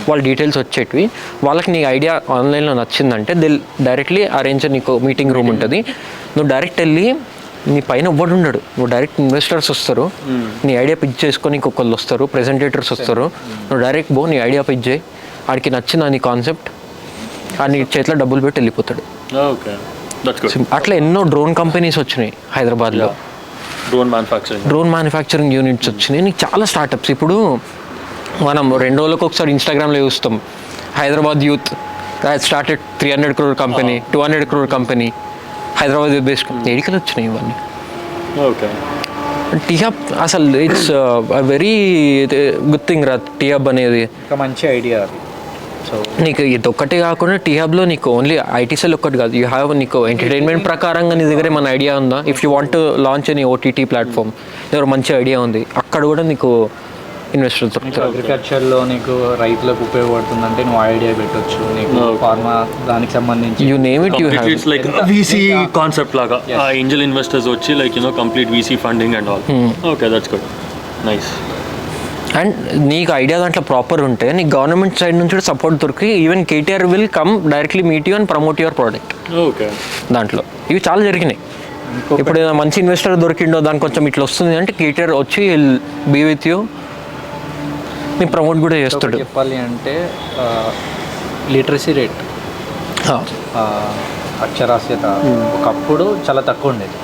వాళ్ళ డీటెయిల్స్ వచ్చేటివి. వాళ్ళకి నీ ఐడియా ఆన్లైన్లో నచ్చిందంటే దే డైరెక్ట్లీ అరేంజ్, నీకు మీటింగ్ రూమ్ ఉంటుంది, నువ్వు డైరెక్ట్ వెళ్ళి, నీ పైన ఎవ్వడు ఉండడు, నువ్వు డైరెక్ట్ ఇన్వెస్టర్స్ వస్తారు, నీ ఐడియా పిచ్ చేసుకొని ఒకళ్ళు వస్తారు, ప్రెజెంటేటర్స్ వస్తారు, నువ్వు డైరెక్ట్ నీ ఐడియా పిచ్ చేయి, ఆడికి నచ్చిందా నీ కాన్సెప్ట్, నీ చేతిలో డబ్బులు పెట్టి వెళ్ళిపోతాడు. అట్లా ఎన్నో డ్రోన్ కంపెనీస్ వచ్చినాయి హైదరాబాద్లో. డ్రోన్ మ్యానుఫ్యాక్చరింగ్ యూనిట్స్ వచ్చినాయి. నీకు చాలా స్టార్టప్స్ ఇప్పుడు మనం 2 రోజులకు ఒకసారి ఇన్స్టాగ్రామ్లో చూస్తాం Hyderabad youth started 300 crore company, 200 crore company, Hyderabad based ఎడికలు వచ్చినాయి ఇవన్నీ. ఓకే, టీహబ్ అసలు ఇట్స్ వెరీ గుడ్ థింగ్ రా టీహబ్ అనేది. ఇంకా మంచి ఐడియా అది. సో నీకు ఇది ఒక్కటే కాకుండా టీహబ్లో నీకు ఓన్లీ ఐటీ సెల్ ఒక్కటి కాదు, యూ హ్యావ్ నీకు ఎంటర్టైన్మెంట్ ప్రకారంగా నీ దగ్గర మన ఐడియా ఉందా, ఇఫ్ యూ వాంట్ లాంచ్ అని ఓటీటీ ప్లాట్ఫామ్ దగ్గర మంచి ఐడియా ఉంది, అక్కడ కూడా నీకు ఇన్వెస్టర్స్ దొరుకుతారు. అగ్రికల్చర్లో నీకు రైతులకు ఉపయోగపడుతుందంటే నువ్వు ఐడియా పెట్టొచ్చు. నీకు ఫార్మా దానికి సంబంధించి you name it you have. It's like VC concept లాగా ఏంజల్ ఇన్వెస్టర్స్ వచ్చి like complete VC funding and all. Okay, that's good, nice. And నీకు ఐడియా దాంట్లో ప్రాపర్ ఉంటే నీకు గవర్నమెంట్ సైడ్ నుంచి కూడా సపోర్ట్ దొరికి even KTR will come directly meet you and promote your product. Okay, దాంట్లో ఇవి చాలా జరిగినాయి. ఇప్పుడు ఏదైనా మంచి ఇన్వెస్టర్ దొరికిండో దానికి కొంచెం ఇట్లా వస్తుంది అంటే కేటీఆర్ వచ్చి బీ విత్ యూ, నీ ప్రమోట్ కూడా చేస్తాడు. చెప్పాలి అంటే లిటరసీ రేట్, అక్షరాస్యత ఒకప్పుడు చాలా తక్కువ ఉండేది.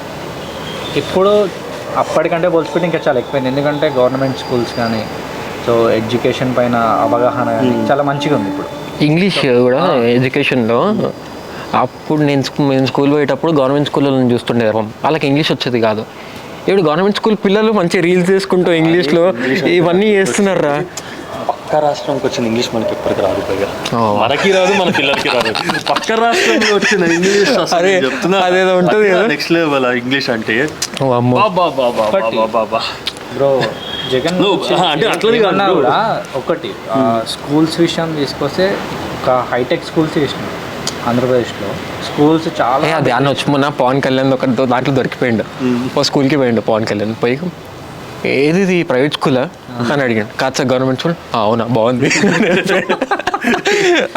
ఇప్పుడు అప్పటికంటే పోల్చుకుంటే ఇంకా చాలా ఎక్కువైంది. ఎందుకంటే గవర్నమెంట్ స్కూల్స్ కానీ సో ఎడ్యుకేషన్ పైన అవగాహన కానీ చాలా మంచిగా ఉంది ఇప్పుడు. ఇంగ్లీష్ కూడా ఎడ్యుకేషన్లో అప్పుడు నేను స్కూల్ పోయేటప్పుడు గవర్నమెంట్ స్కూల్లో నేను చూస్తుండే వాళ్ళకి ఇంగ్లీష్ వచ్చేది కాదు. ఇప్పుడు గవర్నమెంట్ స్కూల్ పిల్లలు మంచి రీల్స్ చేసుకుంటూ ఇంగ్లీష్లో ఇవన్నీ చేస్తున్నారా. పక్క రాష్ట్రంకి వచ్చిన ఇంగ్లీష్ మనకి ఎప్పటికి రాదు, పైగా మనకి రాదు, మన పిల్లలకి రాదు. పక్క రాష్ట్రంలో వచ్చిన ఇంగ్లీష్ చెప్తున్నా అదేదో ఉంటుంది కదా నెక్స్ట్ లెవెల్ ఇంగ్లీష్ అంటే. బ్రో జగన్ అంటే అట్లనే కాదు కూడా ఒకటి స్కూల్స్ విషయం తీసుకొస్తే ఒక హైటెక్ స్కూల్స్ చేసినాయి ఆంధ్రప్రదేశ్లో. స్కూల్స్ చాలా అది అని వచ్చి మొన్న పవన్ కళ్యాణ్ ఒక దాంట్లో దొరికిపోయిండు. ఓ స్కూల్కి పోయిండు పవన్ కళ్యాణ్, పోయి ఏది ప్రైవేట్ స్కూలా అని అడిగాడు. కాదు సార్ గవర్నమెంట్ స్కూల్. అవునా, బాగుంది.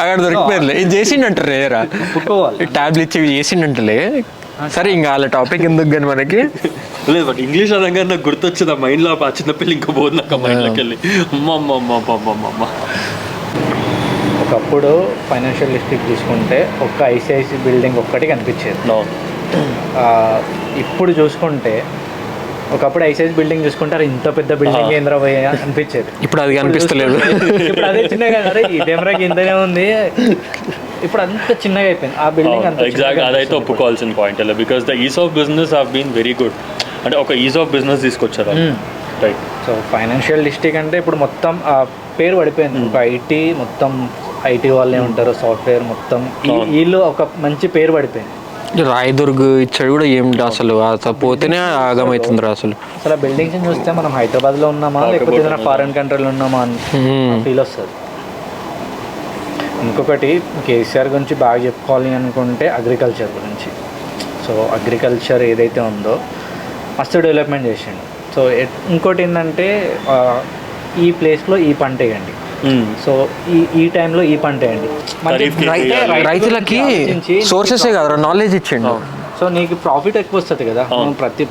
అక్కడ దొరికిపోయిందిలే. ఇది చేసిండంటారు రేరా, ట్యాబ్లు ఇచ్చి చేసిండంటలే. సరే ఇంకా వాళ్ళ టాపిక్ ఎందుకు కానీ మనకి లేదు. బట్ ఇంగ్లీష్ అనగా నాకు గుర్తొచ్చింది ఆ మైండ్లో, ఆ చిన్నపిల్ల ఇంకా పోదు నాకు మైండ్లోకి వెళ్ళి. అమ్మ ఒకప్పుడు ఫైనాన్షియల్ డిస్ట్రిక్ట్ తీసుకుంటే ఒక్క ఐసిఐసి బిల్డింగ్ ఒక్కటి కనిపించేది. ఇప్పుడు చూసుకుంటే ఒకప్పుడు ఐసిఐసి బిల్డింగ్ చూసుకుంటారు, ఇంత పెద్ద బిల్డింగ్ ఏంద్రా అనిపించేది. ఇప్పుడు అది కనిపిస్తలేదు. ఇప్పుడు అదే చిన్నగా అరే ఇదేమరాకి ఇంతనే ఉంది, ఇప్పుడు అంత చిన్నగా అయిపోయింది ఆ బిల్డింగ్ అంత. ఎగ్జాక్ట్, అదైతే ఒప్పుకోవాల్సిన పాయింట్ అలా. Because the ease of business have been very good. అంటే ఒక ఈజ్ ఆఫ్ బిజినెస్ తీసుకొచ్చారు, రైట్. సో ఫైనాన్షియల్ డిస్ట్రిక్ట్ అంటే ఇప్పుడు మొత్తం పేరు పడిపోయింది. ఒక ఐటీ మొత్తం ఐటీ వాళ్ళే ఉంటారు, సాఫ్ట్వేర్ మొత్తం వీళ్ళు ఒక మంచి పేరు పడిపోయింది. రాయదుర్గ్ ఇచ్చాడు కూడా ఏం అసలు పోతేనే ఆగమవుతుంది రా అసలు. అసలు ఆ బిల్డింగ్స్ చూస్తే మనం హైదరాబాద్లో ఉన్నామా లేకపోతే ఏదైనా ఫారెన్ కంట్రీలో ఉన్నామా అని ఫీల్ వస్తుంది. ఇంకొకటి కేసీఆర్ గురించి బాగా చెప్పుకోవాలి అనుకుంటే అగ్రికల్చర్ గురించి. సో అగ్రికల్చర్ ఏదైతే ఉందో మస్తు డెవలప్మెంట్ చేసిండు. సో ఇంకోటి ఏంటంటే ఈ ప్లేస్లో ఈ పంట వేయండి, సో ఈ టైంలో ఈ పంట వేయండి. రైతులకి సోర్సెసే కదా నాలెడ్జ్ ఇచ్చిండు. సో నీకు ప్రాఫిట్ ఎక్కువ వస్తుంది కదా. ప్రతి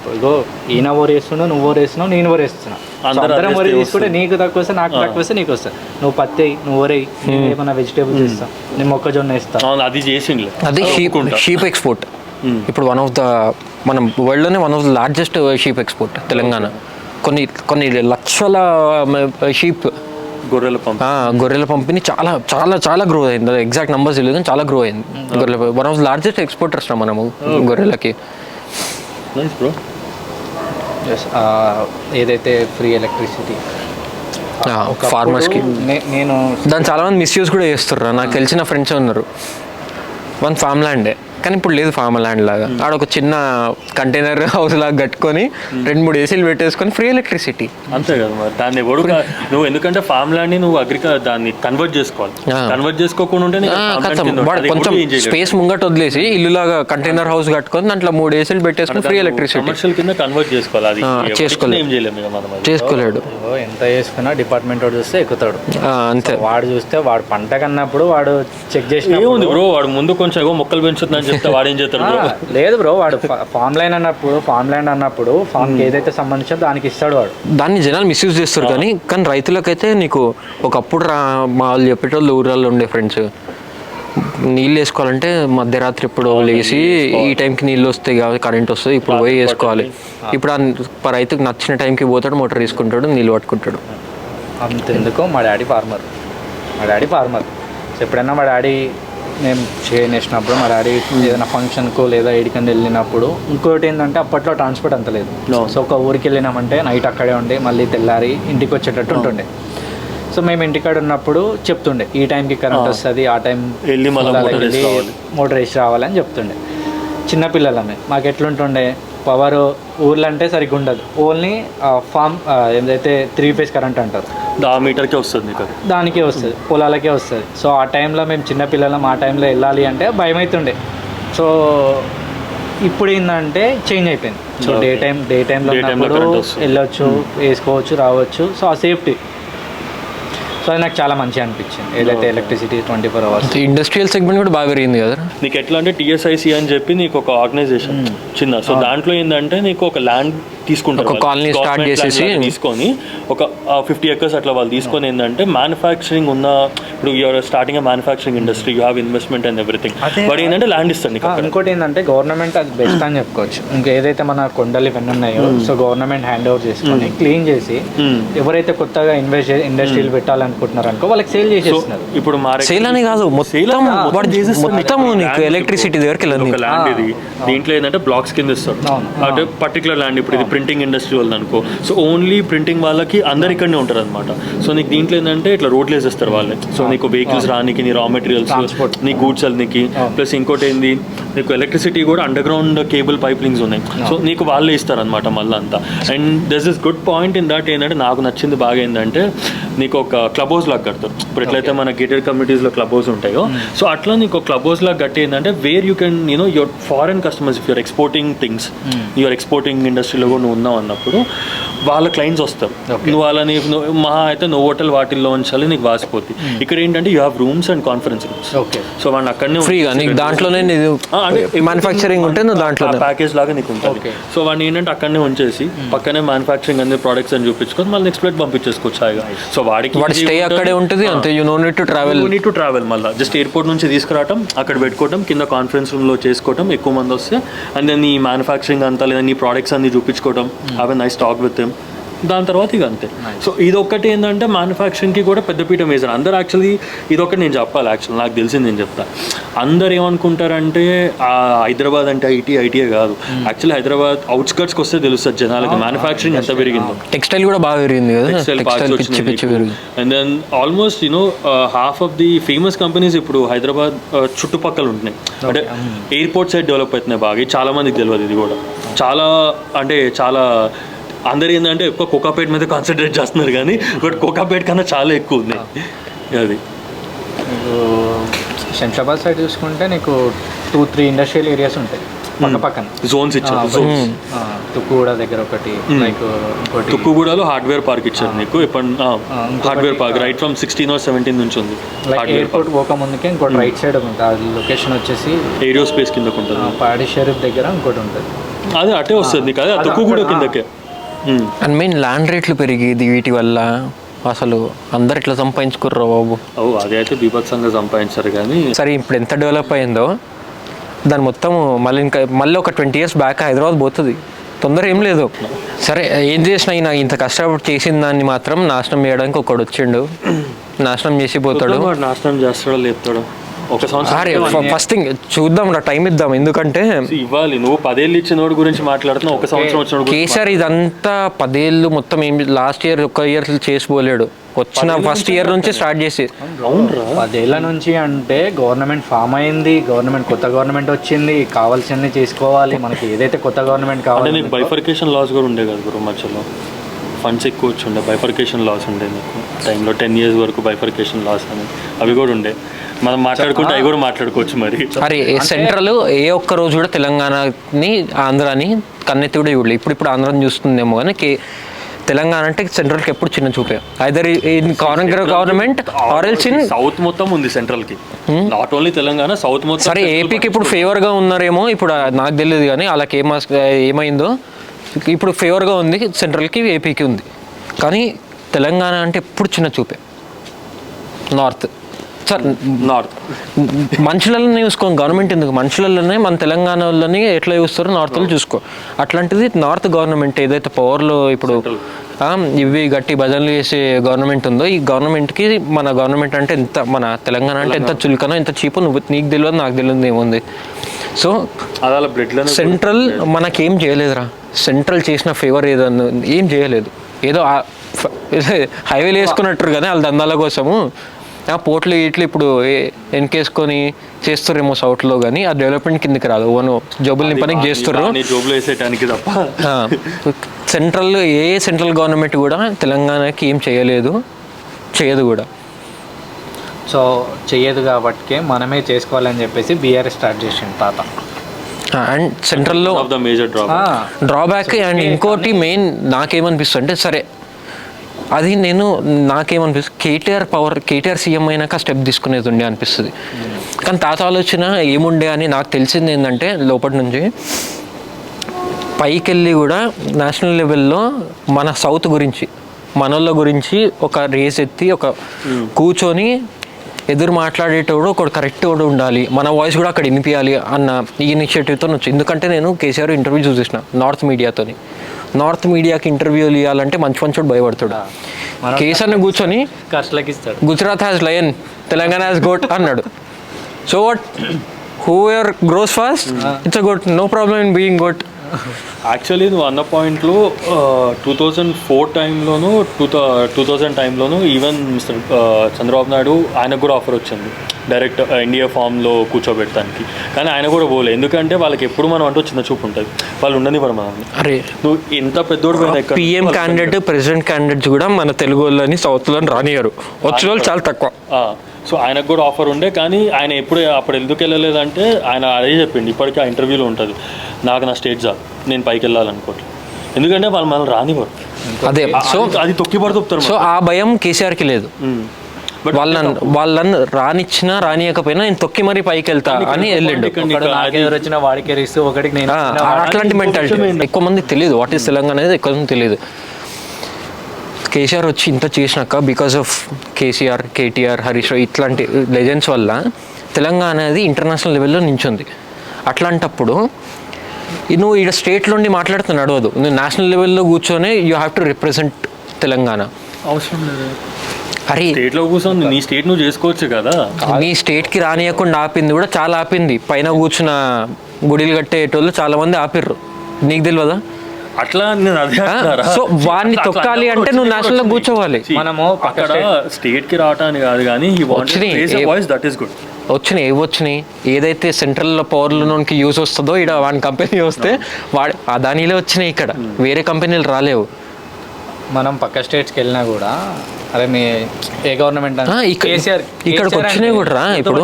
ఈయన ఓవర్ వేస్తున్నావు, నువ్వు ఓవర్ వేస్తున్నావు, నేను ఓవర్ వేస్తున్నా, అందరం ఓవర్ తీసుకుంటే నీకు తక్కువ వస్తే నాకు తక్కువ వస్తే నీకు వస్తుంది. నువ్వు పత్తి వేయి, నువ్వు ఓరేయి, ఏమైనా వెజిటేబుల్స్ వేస్తావు, నేను మొక్కజొన్న వేస్తాను. అది చేసిండు. అది షీప్ ఎక్స్పోర్ట్. ఇప్పుడు మనం వరల్డ్లోనే one of the largest sheep export Telangana. కొన్ని లక్షల షీప్ గొర్రెల పంపిణీ చాలా చాలా చాలా గ్రో అయింది. ఎగ్జాక్ట్ నెంబర్స్ తెలియదు కానీ చాలా గ్రో అయింది. గొర్రెల one of the largest exporters మనము గొర్రెలకి. ఏదైతే ఫ్రీ ఎలక్ట్రిసిటీ ఫార్మర్స్కి, నేను దాన్ని చాలామంది మిస్యూజ్ కూడా చేస్తుర్రు. నాకు తెలిసిన ఫ్రెండ్స్ ఉన్నారు, వన్ ఫామ్ ల్యాండే కానీ ఇప్పుడు లేదు ఫార్మ్ ల్యాండ్ లాగా. ఆడ ఒక చిన్న కంటైనర్ హౌస్ లాగా కట్టుకొని 2-3 ఏసీలు పెట్టేసుకొని ఫ్రీ ఎలక్ట్రిసిటీ. అంతే కదా మరి. దాన్ని నువ్వు ఎందుకంటే ఫార్మ్ ల్యాండ్ నువ్వు దాన్ని కన్వర్ట్ చేసుకోవాలి. కన్వర్ట్ చేసుకోకుండా ఉంటే కొంచెం స్పేస్ ముంగట వదిలేసి ఇల్లులాగా కంటైనర్ హౌస్ కట్టుకొని దాంట్లో 3 ఏసీలు పెట్టేసుకొని ఫ్రీ ఎలక్ట్రిసిటీ కమర్షియల్ కింద కన్వర్ట్ చేసుకోవాలి. అది చేసుకోలేడు. ఎంత చేసుకున్నా డిపార్ట్మెంట్ వాడు చూస్తే ఎక్కుతాడు అంతే. వాడు చూస్తే వాడు పంట కన్నప్పుడు వాడు చెక్ చేసి బ్రో వాడు ముందు కొంచెం మొక్కలు పెంచుతుందని వాడేం చేస్తాడు. లేదు బ్రో, వాడు ఫామ్ ల్యాండ్ అన్నప్పుడు ఫామ్ ఏదైతే సంబంధించిందో దానికి ఇస్తాడు వాడు. దాన్ని జనాలు మిస్యూజ్ చేస్తారు కానీ రైతులకైతే నీకు ఒకప్పుడు మా వాళ్ళు చెప్పేటోళ్ళు ఊళ్ళల్లో ఉండే ఫ్రెండ్స్ నీళ్ళు వేసుకోవాలంటే మధ్యరాత్రి ఇప్పుడు లేచి ఈ టైంకి నీళ్ళు వస్తాయి కాబట్టి కరెంట్ వస్తుంది ఇప్పుడు పోయి వేసుకోవాలి. ఇప్పుడు ఆ రైతుకు నచ్చిన టైంకి పోతాడు, మోటార్ తీసుకుంటాడు, నీళ్ళు పట్టుకుంటాడు. అంతెందుకో మా డాడీ ఫార్మర్. సో ఎప్పుడైనా మా డాడీ మేము చేసినప్పుడు మా డాడీ ఏదైనా ఫంక్షన్కో లేదా ఏడికని వెళ్ళినప్పుడు ఇంకోటి ఏంటంటే అప్పట్లో ట్రాన్స్పోర్ట్ అంత లేదు. సో ఒక ఊరికి వెళ్ళినామంటే నైట్ అక్కడే ఉండి మళ్ళీ తెల్లారి ఇంటికి వచ్చేటట్టు ఉంటుండే. సో మేము ఇంటికాడ ఉన్నప్పుడు చెప్తుండే ఈ టైంకి కరెంట్ వస్తుంది, ఆ టైం వెళ్ళి మోటార్ వేసి రావాలని చెప్తుండే. చిన్నపిల్లలమే మాకు ఎట్లుంటుండే పవర్ ఊర్లో అంటే సరిగ్గా ఉండదు, ఓన్లీ ఫామ్ ఏదైతే 3 phase కరెంట్ అంటారు ఆ మీటర్కే వస్తుంది, దానికే వస్తుంది, పొలాలకే వస్తుంది. సో ఆ టైంలో మేము చిన్నపిల్లలం, ఆ టైంలో వెళ్ళాలి అంటే భయం అవుతుండే. సో ఇప్పుడు ఏంటంటే చేంజ్ అయిపోయింది. సో డే టైంలో వెళ్ళొచ్చు, వేసుకోవచ్చు, రావచ్చు. సో ఆ సేఫ్టీ, సో అది నాకు చాలా మంచిగా అనిపించింది. ఏదైతే ఎలక్ట్రిసిటీ 24 hours. ఇండస్ట్రియల్ సెగ్మెంట్ కూడా బాగా పెరిగింది కదా నీకు. ఎట్లా అంటే TSIC అని చెప్పి నీకు ఒక ఆర్గనైజేషన్ చిన్న, సో దాంట్లో ఏంటంటే నీకు ఒక ల్యాండ్ తీసుకుంటారు, ఒక కాలనీ స్టార్ట్ చేసేసి తీసుకొని ఒక 50 acres అట్లా వాళ్ళు తీసుకొని ఏంటంటే మ్యానుఫ్యాక్చరింగ్ ఉన్న, ఇప్పుడు you are starting manufacturing industry, you have investment and everything, but ఏంటంటే ల్యాండ్ ఇస్తుంది. ఇంకోటి ఏంటంటే గవర్నమెంట్ అది బెస్ట్ అని చెప్పుకోవచ్చు. ఇంకా ఏదైతే మన కొండలు ఇవన్నీ ఉన్నాయో, సో గవర్నమెంట్ హ్యాండ్ ఓవర్ చేసుకొని క్లీన్ చేసి ఎవరైతే కొత్తగా ఇండస్ట్రీలు పెట్టాలనుకుంటున్నారు అనుకో వాళ్ళకి సేల్ చేసేస్తున్నారు. ఇప్పుడు సేల్ అని కాదు, మొత్తం నీకు ఎలక్ట్రిసిటీ దగ్గరికి ఒక ల్యాండ్ ఇది, దీంట్లో ఏంటంటే బ్లాక్స్ కింద ఇస్తారు అంటే పర్టికులర్ ల్యాండ్. ఇప్పుడు ఇది ప్రింటింగ్ ఇండస్ట్రీ వాళ్ళు అనుకో, సో ఓన్లీ ప్రింటింగ్ వాళ్ళకి అందరు ఇక్కడనే ఉంటారు అనమాట. సో నీకు దీంట్లో ఏంటంటే ఇట్లా రోడ్లు వేసేస్తారు వాళ్ళే. సో నీకు వెహికల్స్ రానికి, నీ రా మెటీరియల్స్, నీ గూడ్స్ నీకు, ప్లస్ ఇంకోటి ఏంది నీకు ఎలక్ట్రిసిటీ కూడా under ground cable pipe links ఉన్నాయి. సో నీకు వాళ్ళే ఇస్తారు అనమాట మళ్ళీ అంతా. And this is good point in that ఏంటంటే నాకు నచ్చింది బాగా ఏంటంటే నీకు ఒక క్లబ్ హౌస్ లాగా కడతారు. ఇప్పుడు ఎట్లయితే మన గేటెడ్ కమ్యూనిటీస్లో క్లబ్ హౌస్ ఉంటాయో, సో అట్లా నీకు క్లబ్ హౌస్ లాగా కట్టి ఏంటంటే where you can your foreign customers, if you are exporting things, you are exporting ఇండస్ట్రీలో కూడా నువ్వు ఉన్నావు అన్నప్పుడు వాళ్ళ క్లయింట్స్ వస్తారు. నువ్వు వాళ్ళని మహా అయితే నువ్వు హోటల్ వాటిల్లో ఉంచాలి, నీకు వాసిపోద్ది. ఇక్కడ ఏంటంటే you have rooms and conference rooms. So వాళ్ళు అక్కడనే ఫ్రీగా నీకు దాంట్లోనే మ్యానుఫ్యాక్చరింగ్ ఉంటే నువ్వు దాంట్లో ప్యాకేజ్ లాగా నీకు ఉంటుంది. సో వాడిని ఏంటంటే అక్కడనే ఉంచేసి పక్కనే మ్యానుఫ్యాక్చరింగ్ అనే ప్రొడక్ట్స్ అని చూపించుకొని మళ్ళీ నెక్స్ట్ ప్లేట్ పంపించేసుకోవచ్చు హాయిగా. సో వాడికి స్టే అక్కడే ఉంటుంది అంతే, you know need to travel. మళ్ళీ జస్ట్ ఎయిర్పోర్ట్ నుంచి తీసుకురావటం, అక్కడ పెట్టుకోవటం, కింద కాన్ఫరెన్స్ రూమ్లో చేసుకోవటం, ఎక్కువ మంది వస్తే అండ్ దెన్ నీ మ్యానుఫ్యాక్చరింగ్ అంతా లేదా నీ ప్రోడక్ట్స్ అన్ని చూపించుకోవడం, have a nice talk with them. దాని తర్వాత ఇక అంతే. సో ఇదొక్కటి ఏంటంటే మ్యానుఫ్యాక్చరింగ్కి కూడా పెద్దపీఠం వేశారు అందరు. యాక్చువల్లీ ఇదొకటి నేను చెప్పాలి, యాక్చువల్ నాకు తెలిసింది నేను చెప్తా. అందరు ఏమనుకుంటారంటే హైదరాబాద్ అంటే ఐటీఏ కాదు. యాక్చువల్లీ హైదరాబాద్ అవుట్స్కట్స్కి వస్తే తెలుస్తుంది జనాలకి మ్యానుఫ్యాక్చరింగ్ ఎంత పెరిగిందో. టెక్స్టైల్ కూడా బాగా పెరిగింది కదా, and then almost half of the famous companies ఇప్పుడు హైదరాబాద్ చుట్టుపక్కల ఉంటున్నాయి. అంటే ఎయిర్పోర్ట్ సైడ్ డెవలప్ అవుతున్నాయి బాగా. చాలా మందికి తెలియదు ఇది కూడా. చాలా అంటే చాలా అందరు ఏంటంటే ఎక్కువ కోకాపేట్ మీద కాన్సన్ట్రేట్ చేస్తున్నారు కానీ బట్ కోకాపేట్ కన్నా చాలా ఎక్కువ ఉంది అది. శంషాబాద్ సైడ్ చూసుకుంటే నీకు 2-3 ఇండస్ట్రియల్ ఏరియాస్ ఉంటాయి పక్కన, జోన్స్ ఇచ్చారు. తుక్కుగూడ దగ్గర ఒకటి, లైక్ ఇంకోటి తుక్కుగూడలో హార్డ్వేర్ పార్క్ ఇచ్చారు నీకు. Hardware park right from 16 or 17 నుంచి ఉంది. ఎయిర్పోర్ట్ పోక ముందుకే ఇంకోటి రైట్ సైడ్ ఉంటుంది. అది లొకేషన్ వచ్చేసి ఏరియో స్పేస్ కిందకు ఉంటుంది. పాడి షరీఫ్ దగ్గర ఇంకోటి ఉంటుంది, అదే అటే వస్తుంది నీకు. అదే తుక్కుగూడ కిందకే. అండ్ మెయిన్ ల్యాండ్ రేట్లు పెరిగేది వీటి వల్ల అసలు అందరు ఇట్లా సంపాదించుకుర్రా బాబు. అదే అయితే బీభత్సంగా సంపాదించారు కానీ సరే ఇప్పుడు ఎంత డెవలప్ అయిందో దాని మొత్తం మళ్ళీ ఒక 20 years బ్యాక్ హైదరాబాద్ పోతుంది, తొందర ఏం లేదు. సరే ఏం చేసినా ఈయన ఇంత కష్టపడి చేసిన దాన్ని మాత్రం నాశనం చేయడానికి ఒకడు వచ్చిండు, నాశనం చేసి పోతాడు. నాశనం చేస్తాడో లేపుతాడు ఒక సంవత్సరం. ఫస్ట్ థింగ్ చూద్దాం రా, టైం ఇద్దాం. ఎందుకంటే ఇవ్వాలి. నువ్వు 10 ఏళ్ళు ఇచ్చినోడు గురించి మాట్లాడుతున్నావు, ఒక సంవత్సరం వచ్చినోడు. కేసీఆర్ ఇదంతా 10 ఏళ్ళు మొత్తం ఏం లాస్ట్ ఇయర్ ఒక ఇయర్ చేసిపోలేడు, వచ్చిన ఫస్ట్ ఇయర్ నుంచి స్టార్ట్ చేసి 10 ఏళ్ళ నుంచి. అంటే గవర్నమెంట్ ఫామ్ అయింది, గవర్నమెంట్ కొత్త గవర్నమెంట్ వచ్చింది, కావాల్సినవి చేసుకోవాలి. మనకి ఏదైతే కొత్త గవర్నమెంట్ కావాలి. నీకు బైఫర్కేషన్ లాస్ కూడా ఉండే కదా గురు మధ్యలో, ఫండ్స్ ఎక్కువ వచ్చి ఉండే, బైఫర్కేషన్ లాస్ ఉండే నీకు టైంలో 10 years వరకు బైఫర్కేషన్ లాస్ అని అవి కూడా ఉండే. మనం మాట్లాడుకుంటే అవి కూడా మాట్లాడుకోవచ్చు. మరి అరే సెంట్రల్ ఏ ఒక్క రోజు కూడా తెలంగాణని ఆంధ్రాని కన్నెత్తి కూడా చూడలేదు. ఇప్పుడు ఆంధ్రాని చూస్తుందేమో కానీ తెలంగాణ అంటే సెంట్రల్కి ఎప్పుడు చిన్న చూపే. Either in government or else in south మొత్తం ఉంది సెంట్రల్కి, నాట్ ఓన్లీ తెలంగాణ, సౌత్ మొత్తం. సరే ఏపీకి ఇప్పుడు ఫేవర్గా ఉన్నారేమో, ఇప్పుడు నాకు తెలియదు కానీ వాళ్ళకి ఏమైందో ఇప్పుడు ఫేవర్గా ఉంది సెంట్రల్కి, ఏపీకి ఉంది. కానీ తెలంగాణ అంటే ఎప్పుడు చిన్న చూపే. నార్త్ సార్ నార్త్ మనుషులనే చూసుకో, గవర్నమెంట్ ఎందుకు మనుషులలోనే మన తెలంగాణ వాళ్ళని ఎట్లా చూస్తారో నార్త్లో చూసుకో. అట్లాంటిది నార్త్ గవర్నమెంట్ ఏదైతే పవర్లో ఇప్పుడు ఇవి గట్టి భజనలు చేసే గవర్నమెంట్ ఉందో, ఈ గవర్నమెంట్కి మన గవర్నమెంట్ అంటే ఎంత, మన తెలంగాణ అంటే ఎంత చులకనో ఎంత చీపో నీకు తెలియదు నాకు తెలియదు ఏముంది. సో అలా బ్లడ్ సెంట్రల్ మనకేం చేయలేదురా. సెంట్రల్ చేసిన ఫేవర్ ఏదన్నా ఏం చేయలేదు. ఏదో హైవేలు వేసుకున్నట్టు కానీ వాళ్ళ దందాల కోసము పోర్ట్లు ఇట్లు ఇప్పుడు వెనకేసుకొని చేస్తారేమో సౌత్లో, కానీ ఆ డెవలప్మెంట్ కిందకి రాదు. ఓను జబ్బులు నింపడానికి చేస్తారు. జోబులు వేసేటానికి తప్ప సెంట్రల్ సెంట్రల్ గవర్నమెంట్ కూడా తెలంగాణకి ఏం చేయలేదు, చేయదు కూడా. సో చెయ్యదు కాబట్టి మనమే చేసుకోవాలని చెప్పేసి బీఆర్ఎస్ స్టార్ట్ చేసిండు తాత. అండ్ సెంట్రల్లో ద మేజర్ డ్రాబ్యాక్. అండ్ ఇంకోటి మెయిన్ నాకేమనిపిస్తుంది అంటే, సరే అది నాకేమనిపిస్తుంది, కేటీఆర్ సీఎం అయినాక స్టెప్ తీసుకునేది ఉండే అనిపిస్తుంది. కానీ తాత ఆలోచన ఏముండే అని నాకు తెలిసింది ఏంటంటే, లోపటి నుంచి పైకి వెళ్ళి కూడా నేషనల్ లెవెల్లో మన సౌత్ గురించి, మనోళ్ళ గురించి ఒక రేస్ ఎత్తి ఒక కూర్చొని ఎదురు మాట్లాడేటోడు ఒకడు కరెక్ట్ కూడా ఉండాలి, మన వాయిస్ కూడా అక్కడ వినిపించాలి అన్న ఈ ఇనిషియేటివ్తో వచ్చి. ఎందుకంటే నేను కేసీఆర్ ఇంటర్వ్యూ చూసేసిన నార్త్ మీడియాకి ఇంటర్వ్యూలు ఇవ్వాలంటే మంచోడు భయపడతాడు. కేసీఆర్ని కూర్చొని Gujarat has lion, Telangana has goat అన్నాడు. So what, whoever grows fast it's a goat, no problem in being goat. Actually నువ్వు అన్న పాయింట్లో 2004 టైంలోను 2000 టైంలోను ఈవెన్ మిస్టర్ చంద్రబాబు నాయుడు ఆయనకు కూడా ఆఫర్ వచ్చింది డైరెక్ట్ ఇండియా ఫామ్లో కూర్చోబెట్టడానికి. కానీ ఆయన కూడా పోలే, ఎందుకంటే వాళ్ళకి ఎప్పుడు మనం అంటూ చిన్న చూపు ఉంటుంది, వాళ్ళు ఉండని పరు మనల్ని. అరే నువ్వు ఎంత పెద్దోడు పిఎం క్యాండిడేట్ ప్రెసిడెంట్ క్యాండిడేట్స్ కూడా మన తెలుగు వాళ్ళని సౌత్లో రానియరు, వచ్చిన వాళ్ళు చాలా తక్కువ. సో ఆయనకు కూడా ఆఫర్ ఉండే, కానీ ఆయన అప్పుడు ఎందుకు వెళ్ళలేదంటే ఆయన అదే చెప్పింది, ఇప్పటికీ ఆ ఇంటర్వ్యూలో ఉంటుంది, నాకు నా స్టేట్ జాబ్ నేను పైకి వెళ్ళాలనుకోవట్లేదు, ఎందుకంటే వాళ్ళు మనల్ని రానివ్వరు. అదే సో అది తొక్కి పడుతారు. సో ఆ భయం కేసీఆర్కి లేదు. వాళ్ళని రానియకపోయినా నేను తొక్కి మరీ పైకి వెళ్తా అని వెళ్ళిండు. వచ్చిన వాడికి ఒకటికి నేను అట్లాంటి మెంటాలిటీ ఎక్కువ మందికి తెలియదు. వాట్ ఈస్ తెలంగాణ అనేది ఎక్కువ మంది తెలియదు. కేసీఆర్ వచ్చి ఇంత చేసినాక బికాస్ ఆఫ్ కేసీఆర్, కేటీఆర్, హరీష్ రావు ఇట్లాంటి లెజెండ్స్ వల్ల తెలంగాణ అనేది ఇంటర్నేషనల్ లెవెల్లో నించుంది. అట్లాంటప్పుడు నువ్వు ఇక్కడ స్టేట్లో ఉండి మాట్లాడితే నడవదు. నువ్వు నేషనల్ లెవెల్లో కూర్చొని you have to represent Telangana. అవసరం లేదు. అరే స్టేట్లో కూర్చొని నీ స్టేట్ నువ్వు చేసుకోవచ్చు కదా. నీ స్టేట్కి రానియకుండా ఆపింది కూడా చాలా ఆపింది. పైన కూర్చున్న గుడిలు కట్టేటోళ్ళు చాలా మంది ఆపిర్రు, నీకు తెలియదా? అట్లా నేను అదే. సో వాడిని తొక్కాలి అంటే నువ్వు నేషనల్ లో కూర్చోవాలి. మనము అక్కడ స్టేట్ కి రావటానికి కాదు, కానీ వచ్చినాయి ఏదైతే సెంట్రల్ పవర్లోకి యూజ్ వస్తుందో ఇక్కడ వాడి కంపెనీ వస్తే వాడు అదానిలో వచ్చినాయి, ఇక్కడ వేరే కంపెనీలు రాలేవు. మనం పక్క స్టేట్స్కి వెళ్ళినా కూడా అరే మీ ఏ గవర్నమెంట్ ఇక్కడికి వచ్చినాయి కూడా ఇప్పుడు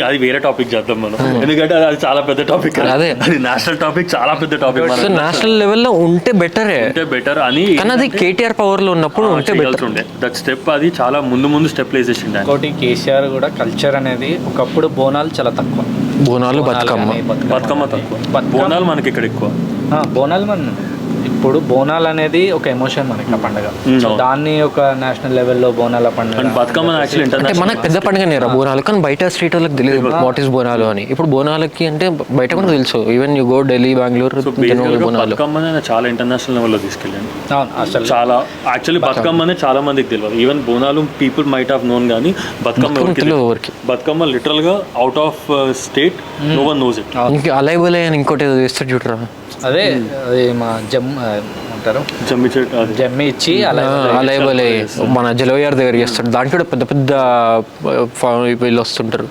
అది వేరే టాపిక్ చేద్దాం మనం, ఎందుకంటే అది చాలా పెద్ద టాపిక్. అదే అది నేషనల్ టాపిక్, చాలా పెద్ద టాపిక్. నేషనల్ లెవెల్లో ఉంటే బెటర్ అని, కానీ అది కేటీఆర్ పవర్ లో ఉన్నప్పుడు ఉంటే బెటర్ ఉండే. దట్ స్టెప్ అది చాలా ముందు స్టెప్ వేసేసింది. ఇంకోటి కేసీఆర్ కూడా కల్చర్ అనేది ఒకప్పుడు బోనాలు చాలా తక్కువ, బోనాలు బతుకమ్మ తక్కువ, బోనాలు మనకి ఇక్కడ ఎక్కువ. బోనాలు ఇప్పుడు బోనాలు అనేది ఒక ఎమోషన్ మనకి ఆ పండుగ, దాన్ని ఒక నేషనల్ లెవెల్లో బోనాల పండుగ, బతుకమ్మ అంటే మనకు పెద్ద పండుగనే రా బోనాలు. కానీ బయట స్ట్రీట్ వాళ్ళకి తెలియదు వాట్ ఈస్ బోనాలు అని. ఇప్పుడు బోనాలకి అంటే బయట కూడా తెలుసు, even you go Delhi, Bengaluru, బతుకమ్మనే చాలా ఇంటర్నేషనల్ లెవెల్లో తీసుకెళ్ళండి. అసలు చాలా యాక్చువల్లీ బతుకమ్మనే చాలా మందికి తెలియదు. Even Bonalu people might have known, కానీ బతుకమ్మ లిటరల్ గా out of state no one knows it. ఇంకా అలైబులే అని ఇంకోటి ఏదో చేస్తారు చూడరా, అదే అది మా అంటారు జమ్మి ఇచ్చి అలైబులే మన జలవయ్యార్ దగ్గర చేస్తాడు. దాంట్లో కూడా పెద్ద పెద్ద వీళ్ళు వస్తుంటారు.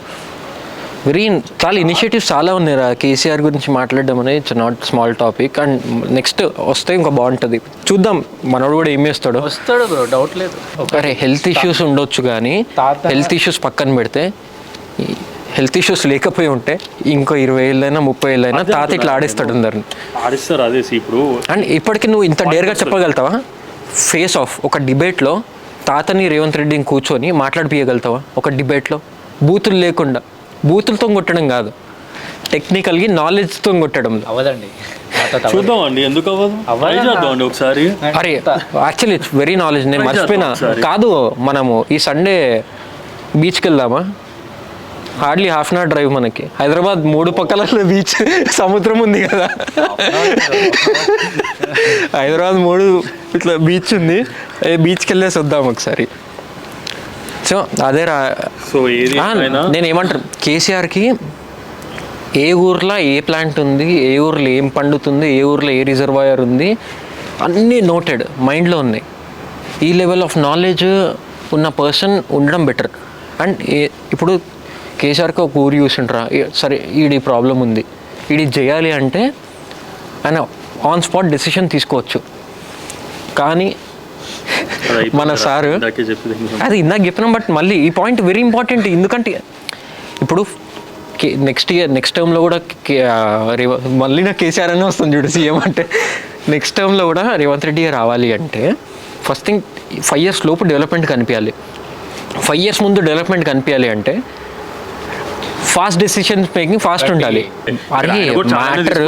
చాలా ఇనిషియేటివ్స్ చాలా ఉన్నాయి రా. కేసీఆర్ గురించి మాట్లాడడం అనేది it's not small topic. And next వస్తే ఇంకా బాగుంటుంది, చూద్దాం మనోడు కూడా ఏం చేస్తాడు. వస్తాడు బ్రో, డౌట్ లేదు. అరే హెల్త్ ఇష్యూస్ ఉండొచ్చు, కానీ హెల్త్ ఇష్యూస్ పక్కన పెడితే, హెల్త్ ఇష్యూస్ లేకపోయి ఉంటే ఇంకో 20 ఏళ్ళైనా 30 ఏళ్ళైనా తాత ఇట్లా ఆడిస్తాడు అందరిని. ఆడిస్తారు అదే ఇప్పుడు. అండ్ ఇప్పటికి నువ్వు ఇంత డేర్గా చెప్పగలుగుతావా? ఫేస్ ఆఫ్ ఒక డిబేట్లో తాతని రేవంత్ రెడ్డిని కూర్చొని మాట్లాడిపియగలుగుతావా? ఒక డిబేట్లో బూతులు లేకుండా, బూతులతో కొట్టడం కాదు, టెక్నికల్గా నాలెడ్జ్తో కొట్టడం అవ్వదండి. చూద్దామండి, ఎందుకు అవ్వదు ఒకసారి. అరే యాక్చువల్లీ ఇట్స్ వెరీ నాలెడ్జ్. నేను మర్చిపోయినా కాదు, మనము ఈ సండే బీచ్కి వెళ్దామా? Hardly half an hour drive మనకి. హైదరాబాద్ 3 పక్కల బీచ్, సముద్రం ఉంది కదా. హైదరాబాద్ 3 ఇట్లా బీచ్ ఉంది, బీచ్కి వెళ్ళేసి వద్దాం ఒకసారి. సో అదే సో ఏది నేను ఏమంటారు, కేసీఆర్కి ఏ ఊర్లో ఏ ప్లాంట్ ఉంది, ఏ ఊర్లో ఏం పండుతుంది, ఏ ఊర్లో ఏ రిజర్వాయర్ ఉంది, అన్నీ నోటెడ్ మైండ్లో ఉన్నాయి. ఈ లెవెల్ ఆఫ్ నాలెడ్జ్ ఉన్న పర్సన్ ఉండడం బెటర్. అండ్ ఇప్పుడు కేసీఆర్కి ఒక ఊరు చూసిండ్రా, సరే ఈడి ప్రాబ్లం ఉంది, ఈడి చేయాలి అంటే ఆయన ఆన్ స్పాట్ డెసిషన్ తీసుకోవచ్చు. కానీ మన సారు అది ఇందాక చెప్పినాం, బట్ మళ్ళీ ఈ పాయింట్ వెరీ ఇంపార్టెంట్. ఎందుకంటే ఇప్పుడు నెక్స్ట్ టర్మ్లో కూడా మళ్ళీ నాకు కేసీఆర్ అనే వస్తుంది చూడు సీఎం అంటే, నెక్స్ట్ టర్మ్లో కూడా రేవంత్ రెడ్డి రావాలి అంటే ఫస్ట్ థింగ్ 5 years లోపు డెవలప్మెంట్ కనిపించాలి. 5 years ముందు డెవలప్మెంట్ కనిపించాలి అంటే ఫాస్ట్ డెసిషన్ మేకింగ్ ఫాస్ట్ ఉండాలి. అరే మ్యాటర్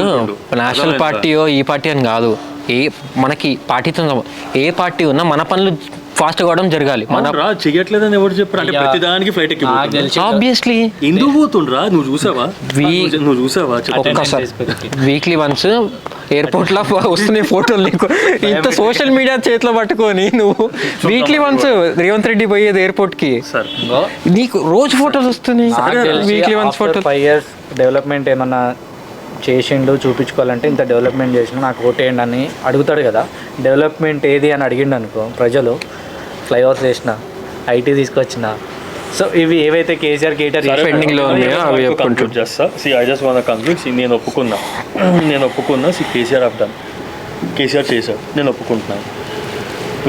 నేషనల్ పార్టీయో ఈ పార్టీ అని కాదు, మనకి పార్టీతో ఏ పార్టీ ఉన్నా మన పనులు ఫాస్ట్ కావడం జరగాలి. మన చెయ్యట్లేదని ఎవరు చెప్పారు? అంటే ప్రతి దానికి ఫ్లైట్ ఎక్కి ఆబ్వియస్లీ ఎందుకు పోతుండ్రా? నువ్వు చూసావా ఒక్కసారి వీక్లీ వన్స్ ఎయిర్పోర్ట్ లో వస్తున్నాయి ఫోటోలు నీకు, ఇంత సోషల్ మీడియా చేతిలో పట్టుకొని నువ్వు వీక్లీ వన్స్ రేవంత్ రెడ్డి పోయేది ఎయిర్పోర్ట్ కి, నీకు రోజు ఫోటోలు వస్తున్నాయి. Weekly once photo 5 years development ఏమన్నా చేసిండు చూపించుకోవాలంటే, ఇంత డెవలప్మెంట్ చేసిన నాకు ఓటేయండి అని అడుగుతాడు కదా. డెవలప్మెంట్ ఏది అని అడిగిండు అనుకో ప్రజలు, ఫ్లైఓవర్స్ వేసిన, ఐటీ తీసుకొచ్చిన, సో ఇవి ఏవైతే కేసీఆర్ కేటర్ పెండింగ్ లో ఉన్నాయో అవి కంక్లూడ్ చేస్తా. I just want to conclude. నేను ఒప్పుకున్నా కేసీఆర్ ఆఫ్ డన్, కేసీఆర్ చేశాడు, నేను ఒప్పుకుంటున్నాను.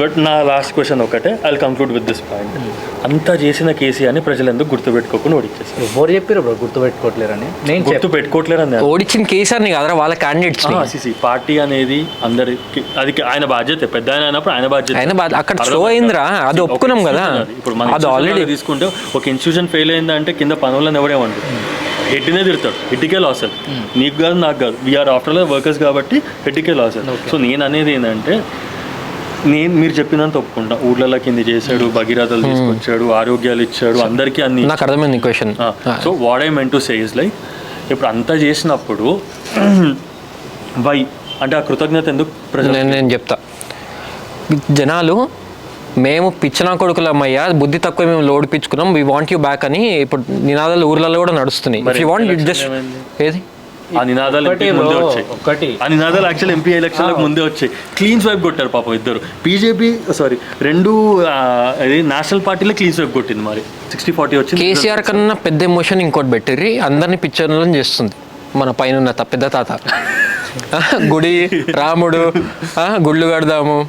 బట్ నా లాస్ట్ క్వశ్చన్ ఒకటే, I will conclude with this point. అంతా చేసిన కేసీఆర్ని ప్రజలు ఎందుకు గుర్తుపెట్టుకోకుండా ఓడిచ్చేస్తారు? ఎవరు చెప్పారు బ్రో గుర్తుపెట్టుకోవట్లేరని? నేను గుర్తుపెట్టుకోవట్లేరని ఓడిచ్చిన కేసీఆర్ని కాదురా, వాళ్ళ క్యాండిడేట్స్. పార్టీ అనేది అందరికి, అది ఆయన బాధ్యత, పెద్ద ఆయన అయినప్పుడు ఆయన బాధ్యత. అక్కడ స్లో అయిందిరా, అది ఒప్పుకున్నాం కదా. ఇప్పుడు మనం ఆల్రెడీ తీసుకుంటే ఒక ఇన్స్టిట్యూషన్ ఫెయిల్ అయిందంటే కింద పనులను ఎవరేమంటారు, హెడ్నే తిడతాడు, హెడ్కే లాస్ అది. నీకు కాదు నాకు కాదు, వీఆర్ ఆఫ్టర్ వర్కర్స్ కాబట్టి హెడ్కే లాస్ అది. సో నేను అనేది ఏంటంటే, మీరు చెప్పినంత ఒప్పుకుంటా, ఊర్లలో కింద చేశాడు, భగీరథలు తీసుకొచ్చాడు, ఆరోగ్యాలు ఇచ్చాడు, అందరికీ అన్ని. నాకు అర్థమైంది question. So what I meant to say is like, ఇప్పుడు అంతా చేసినప్పుడు వై అంటే ఆ కృతజ్ఞత ఎందుకు ప్రజలు? నేను చెప్తా, జనాలు మేము పిచ్చనా కొడుకులమ్మయ్యా, బుద్ధి తక్కువ మేము లోడ్ పిచ్చుకున్నాం, వీ వాంట్ యూ బ్యాక్ అని ఇప్పుడు నినాదాలు ఊర్లలో కూడా నడుస్తున్నాయి. ఏది ఆ నినాదాలు ముందే వచ్చాయి, ఆ నినాదాలు యాక్చువల్ ఎంపీ ఎలక్షన్లకు ముందే వచ్చాయి. క్లీన్ స్వైప్ కొట్టారు పాపం ఇద్దరు. బీజేపీ రెండు నేషనల్ పార్టీలో క్లీన్ స్వైప్ కొట్టింది, మరి 60-40 వచ్చింది. కేసీఆర్ కన్నా పెద్ద ఎమోషన్ ఇంకోటి పెట్టిర్రి, అందరినీ పిక్చర్లను చేస్తుంది మన పైన ఉన్న పెద్ద తాత. గుడి రాముడు, గుళ్ళు కడదాము,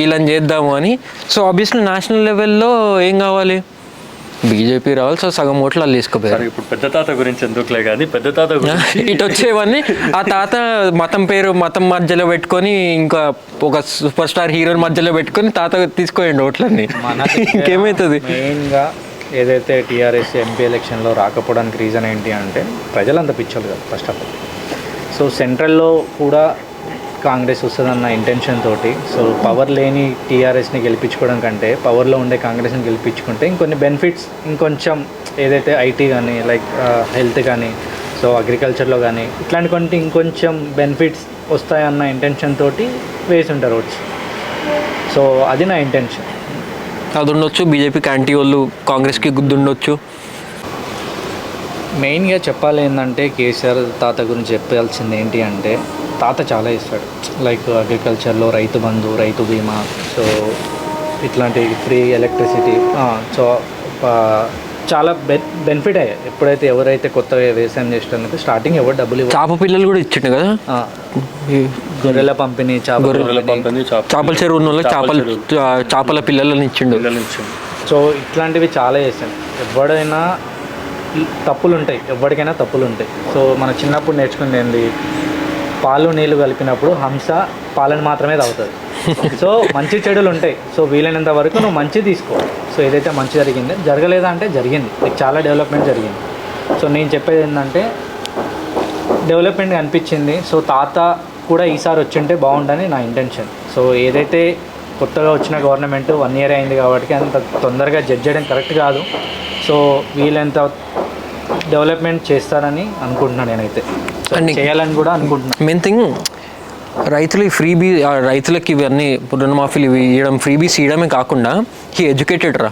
ఇలా చేద్దాము అని. సో ఆబ్వియస్లీ నేషనల్ లెవెల్లో ఏం కావాలి, బీజేపీ రావాలి. సో సగం ఓట్లు వాళ్ళు తీసుకుపోయారు. ఇప్పుడు పెద్ద తాత గురించి ఎందుకులే కానీ, పెద్ద తాత ఇటు వచ్చేవన్నీ ఆ తాత మతం మధ్యలో పెట్టుకొని, ఇంకా ఒక సూపర్ స్టార్ హీరోని మధ్యలో పెట్టుకొని తాత తీసుకోండి ఓట్లన్నీ. ఇంకేమవుతుంది? మెయిన్గా ఏదైతే టీఆర్ఎస్ ఎంపీ ఎలక్షన్లో రాకపోవడానికి రీజన్ ఏంటి అంటే, ప్రజలంతా పిచ్చోళ్ళు కదా ఫస్ట్ ఆఫ్ ఆల్. సో సెంట్రల్లో కూడా కాంగ్రెస్ వస్తుందన్న ఇంటెన్షన్ తోటి, సో పవర్ లేని టీఆర్ఎస్ని గెలిపించుకోవడం కంటే పవర్లో ఉండే కాంగ్రెస్ని గెలిపించుకుంటే ఇంకొన్ని బెనిఫిట్స్, ఇంకొంచెం ఏదైతే ఐటీ కానీ, లైక్ హెల్త్ కానీ, సో అగ్రికల్చర్లో కానీ ఇట్లాంటి కొన్ని ఇంకొంచెం బెనిఫిట్స్ వస్తాయన్న ఇంటెన్షన్ తోటి వేసి ఉంటారు ఓట్స్. సో అది నా ఇంటెన్షన్. అది ఉండొచ్చు, బీజేపీకి యాంటీ వాళ్ళు కాంగ్రెస్కి గుద్దుండొచ్చు. మెయిన్గా చెప్పాలి ఏంటంటే, కేసీఆర్ తాత గురించి చెప్పాల్సింది ఏంటి అంటే, తాత చాలా ఇస్తాడు. లైక్ అగ్రికల్చర్లో రైతు బంధు, రైతు బీమా, సో ఇట్లాంటి ఫ్రీ ఎలక్ట్రిసిటీ, సో చాలా బెనిఫిట్ అయ్యాయి. ఎప్పుడైతే ఎవరైతే కొత్తగా వ్యవసాయం చేసినందుకు స్టార్టింగ్ ఎవరు డబ్బులు చేప పిల్లలు కూడా ఇచ్చిండు కదా, గొర్రెల పంపిణీ, చేపల చెరువు ఉన్న వాళ్ళకి చేపల పిల్లలను ఇచ్చిండు. సో ఇట్లాంటివి చాలా చేశాను. ఎవడైనా తప్పులు ఉంటాయి, ఎవరికైనా తప్పులు ఉంటాయి. సో మన చిన్నప్పుడు నేర్చుకుంది ఏంది, పాలు నీళ్ళు కలిపినప్పుడు హంస పాలను మాత్రమే తాగుతుంది. సో మంచి చెడులు ఉంటాయి. సో వీలైనంత వరకు నువ్వు మంచి తీసుకో. సో ఏదైతే మంచి జరిగింది, జరగలేదా అంటే జరిగింది, నీకు చాలా డెవలప్మెంట్ జరిగింది. సో నేను చెప్పేది ఏంటంటే, డెవలప్మెంట్ అనిపించింది. సో తాత కూడా ఈసారి వచ్చింటే బాగుండని నా ఇంటెన్షన్. సో ఏదైతే కొత్తగా వచ్చిన గవర్నమెంట్ 1 year అయింది కాబట్టి అంత తొందరగా జడ్జ్ చేయడం కరెక్ట్ కాదు. సో వీళ్ళంత డెవలప్మెంట్ చేస్తారని అనుకుంటున్నాను నేనైతే. And- చేయాలని కూడా అనుకుంటున్నాను. మెయిన్ థింగ్ రైతులకి ఇవన్నీ రుణమాఫీలు ఇవి ఇవ్వడం ఫ్రీబీస్ ఇవ్వడమే కాకుండా హీ ఎడ్యుకేటెడ్ రా,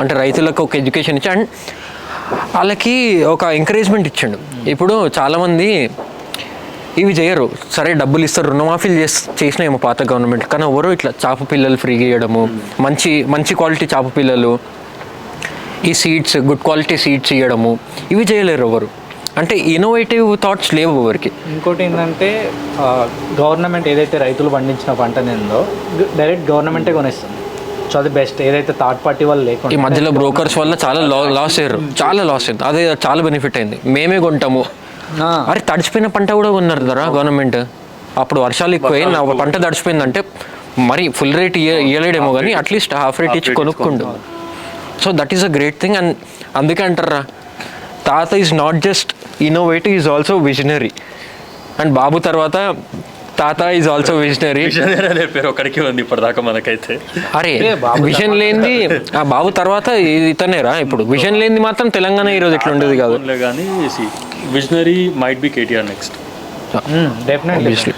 అంటే రైతులకు ఒక ఎడ్యుకేషన్ ఇచ్చి అండ్ వాళ్ళకి ఒక ఎంకరేజ్మెంట్ ఇచ్చాడు. ఇప్పుడు చాలామంది ఇవి చేయరు, సరే డబ్బులు ఇస్తారు, రుణమాఫీలు చేసినాయేమో పాత గవర్నమెంట్, కానీ ఎవరు ఇట్లా చాప పిల్లలు ఫ్రీగా ఇవ్వడము, మంచి క్వాలిటీ చాప పిల్లలు, ఈ సీడ్స్ గుడ్ క్వాలిటీ సీడ్స్ ఇవ్వడము, ఇవి చేయలేరు ఎవరు. అంటే ఇన్నోవేటివ్ థాట్స్ లేవు ఎవరికి. ఇంకోటి ఏంటంటే గవర్నమెంట్ ఏదైతే రైతులు పండించిన పంటని ఉందో డైరెక్ట్ గవర్నమెంటే కొనేస్తుంది. సో అది బెస్ట్. ఏదైతే థర్డ్ పార్టీ వాళ్ళు ఈ లేకుండా మధ్యలో బ్రోకర్స్ వల్ల చాలా లాస్ అయ్యారు, చాలా లాస్ అయింది. అదే చాలా బెనిఫిట్ అయింది. మేమే కొంటాము, అరే తడిచిపోయిన పంట కూడా కొన్నారు ధర గవర్నమెంట్. అప్పుడు వర్షాలు ఎక్కువై నా పంట తడిచిపోయిందంటే మరి ఫుల్ రేట్ ఇవ్వలేడేమో కానీ అట్లీస్ట్ హాఫ్ రేట్ ఇచ్చి కొనుక్కుండు. So that is a great thing. And అందుకే అంటారా, తాత is not just innovative, is also visionary. And బాబు తర్వాత తాత ఈజ్ ఆల్సో విజనరీ. అనే పేరు ఒకడికి ఉంది ఇప్పటిదాకా మనకైతే. అరే విజన్ లేనిది ఆ బాబు తర్వాత ఇతనేరా. ఇప్పుడు విజన్ లేనిది మాత్రం తెలంగాణ ఈరోజు ఎట్లా ఉండేది కాదు. కానీ visionary might be KTR next definitely.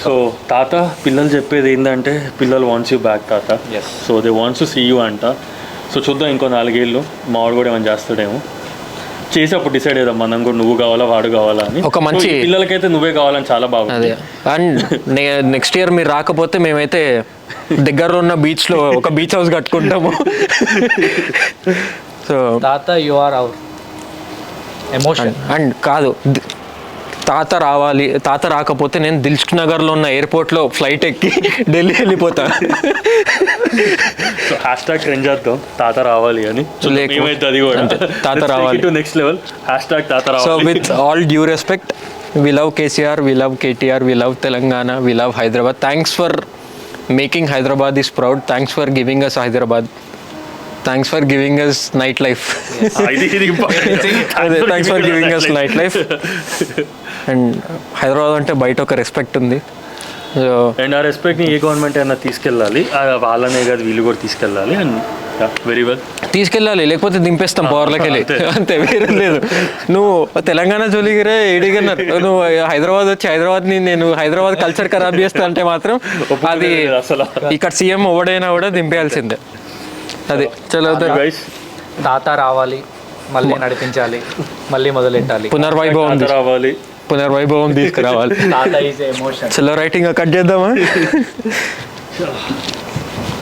So తాత పిల్లలు చెప్పేది ఏంటంటే పిల్లలు వాంట్స్ యూ బ్యాక్ తాత. So they wants to see you అంట. సో చూద్దాం ఇంకో 4 ఏళ్ళు మావాడు కూడా ఏమైనా చేస్తాడేమో, చేసి అప్పుడు డిసైడ్ చేద్దాం మనం కూడా నువ్వు కావాలా వాడు కావాలా అని. ఒక మంచి పిల్లలకైతే నువ్వే కావాలని చాలా బాగుంది. అదే. అండ్ నెక్స్ట్ ఇయర్ మీరు రాకపోతే మేమైతే దగ్గరలో ఉన్న బీచ్లో ఒక బీచ్ హౌస్ కట్టుకుంటాము. సో తాత you are our emotion. And కాదు, తాత రాకపోతే నేను దిల్సుఖ్ నగర్లో ఉన్న ఎయిర్పోర్ట్లో ఫ్లైట్ ఎక్కి ఢిల్లీ వెళ్ళిపోతా. సో హ్యాష్ ట్యాగ్ ట్రెండ్ చేద్దాం తాత రావాలి అని. మేమైతే అది కూడా తాత రావాలి to next level. Hash tag తాత రావాలి. So with all due respect, we love KCR, we love KTR, we love Telangana, we love Hyderabad. Thanks for making Hyderabad is proud. Thanks for giving us Hyderabad. Thanks for giving us nightlife. Thanks for giving us nightlife. And Hyderabad అంటే బయట ఒక respect ఉంది. And ఆ రెస్పెక్ట్ని ఏ government అయినా తీసుకెళ్ళాలి, వాళ్ళనే కాదు వీళ్ళు కూడా తీసుకెళ్ళాలి. అండ్ వెరీ వెల్ తీసుకెళ్ళాలి, లేకపోతే దింపేస్తాం పవర్లోకి వెళ్ళి, అంతే, వేరే లేదు. నువ్వు తెలంగాణ జోలిగిరే ఏడిగన్నారు, నువ్వు హైదరాబాద్ వచ్చి నేను హైదరాబాద్ కల్చర్ ఖరాబ్ చేస్తా అంటే మాత్రం అది అసలు ఇక్కడ సీఎం ఎవడైనా కూడా దింపేయాల్సిందే. అది చలో తాత రావాలి, మళ్ళీ నడిపించాలి, మళ్ళీ మొదలెట్టాలి, పునర్వైభవం తీసుకురావాలి. తాత ఈజ్ ఎమోషన్. చలో రైటింగ్ కట్ చేద్దామా?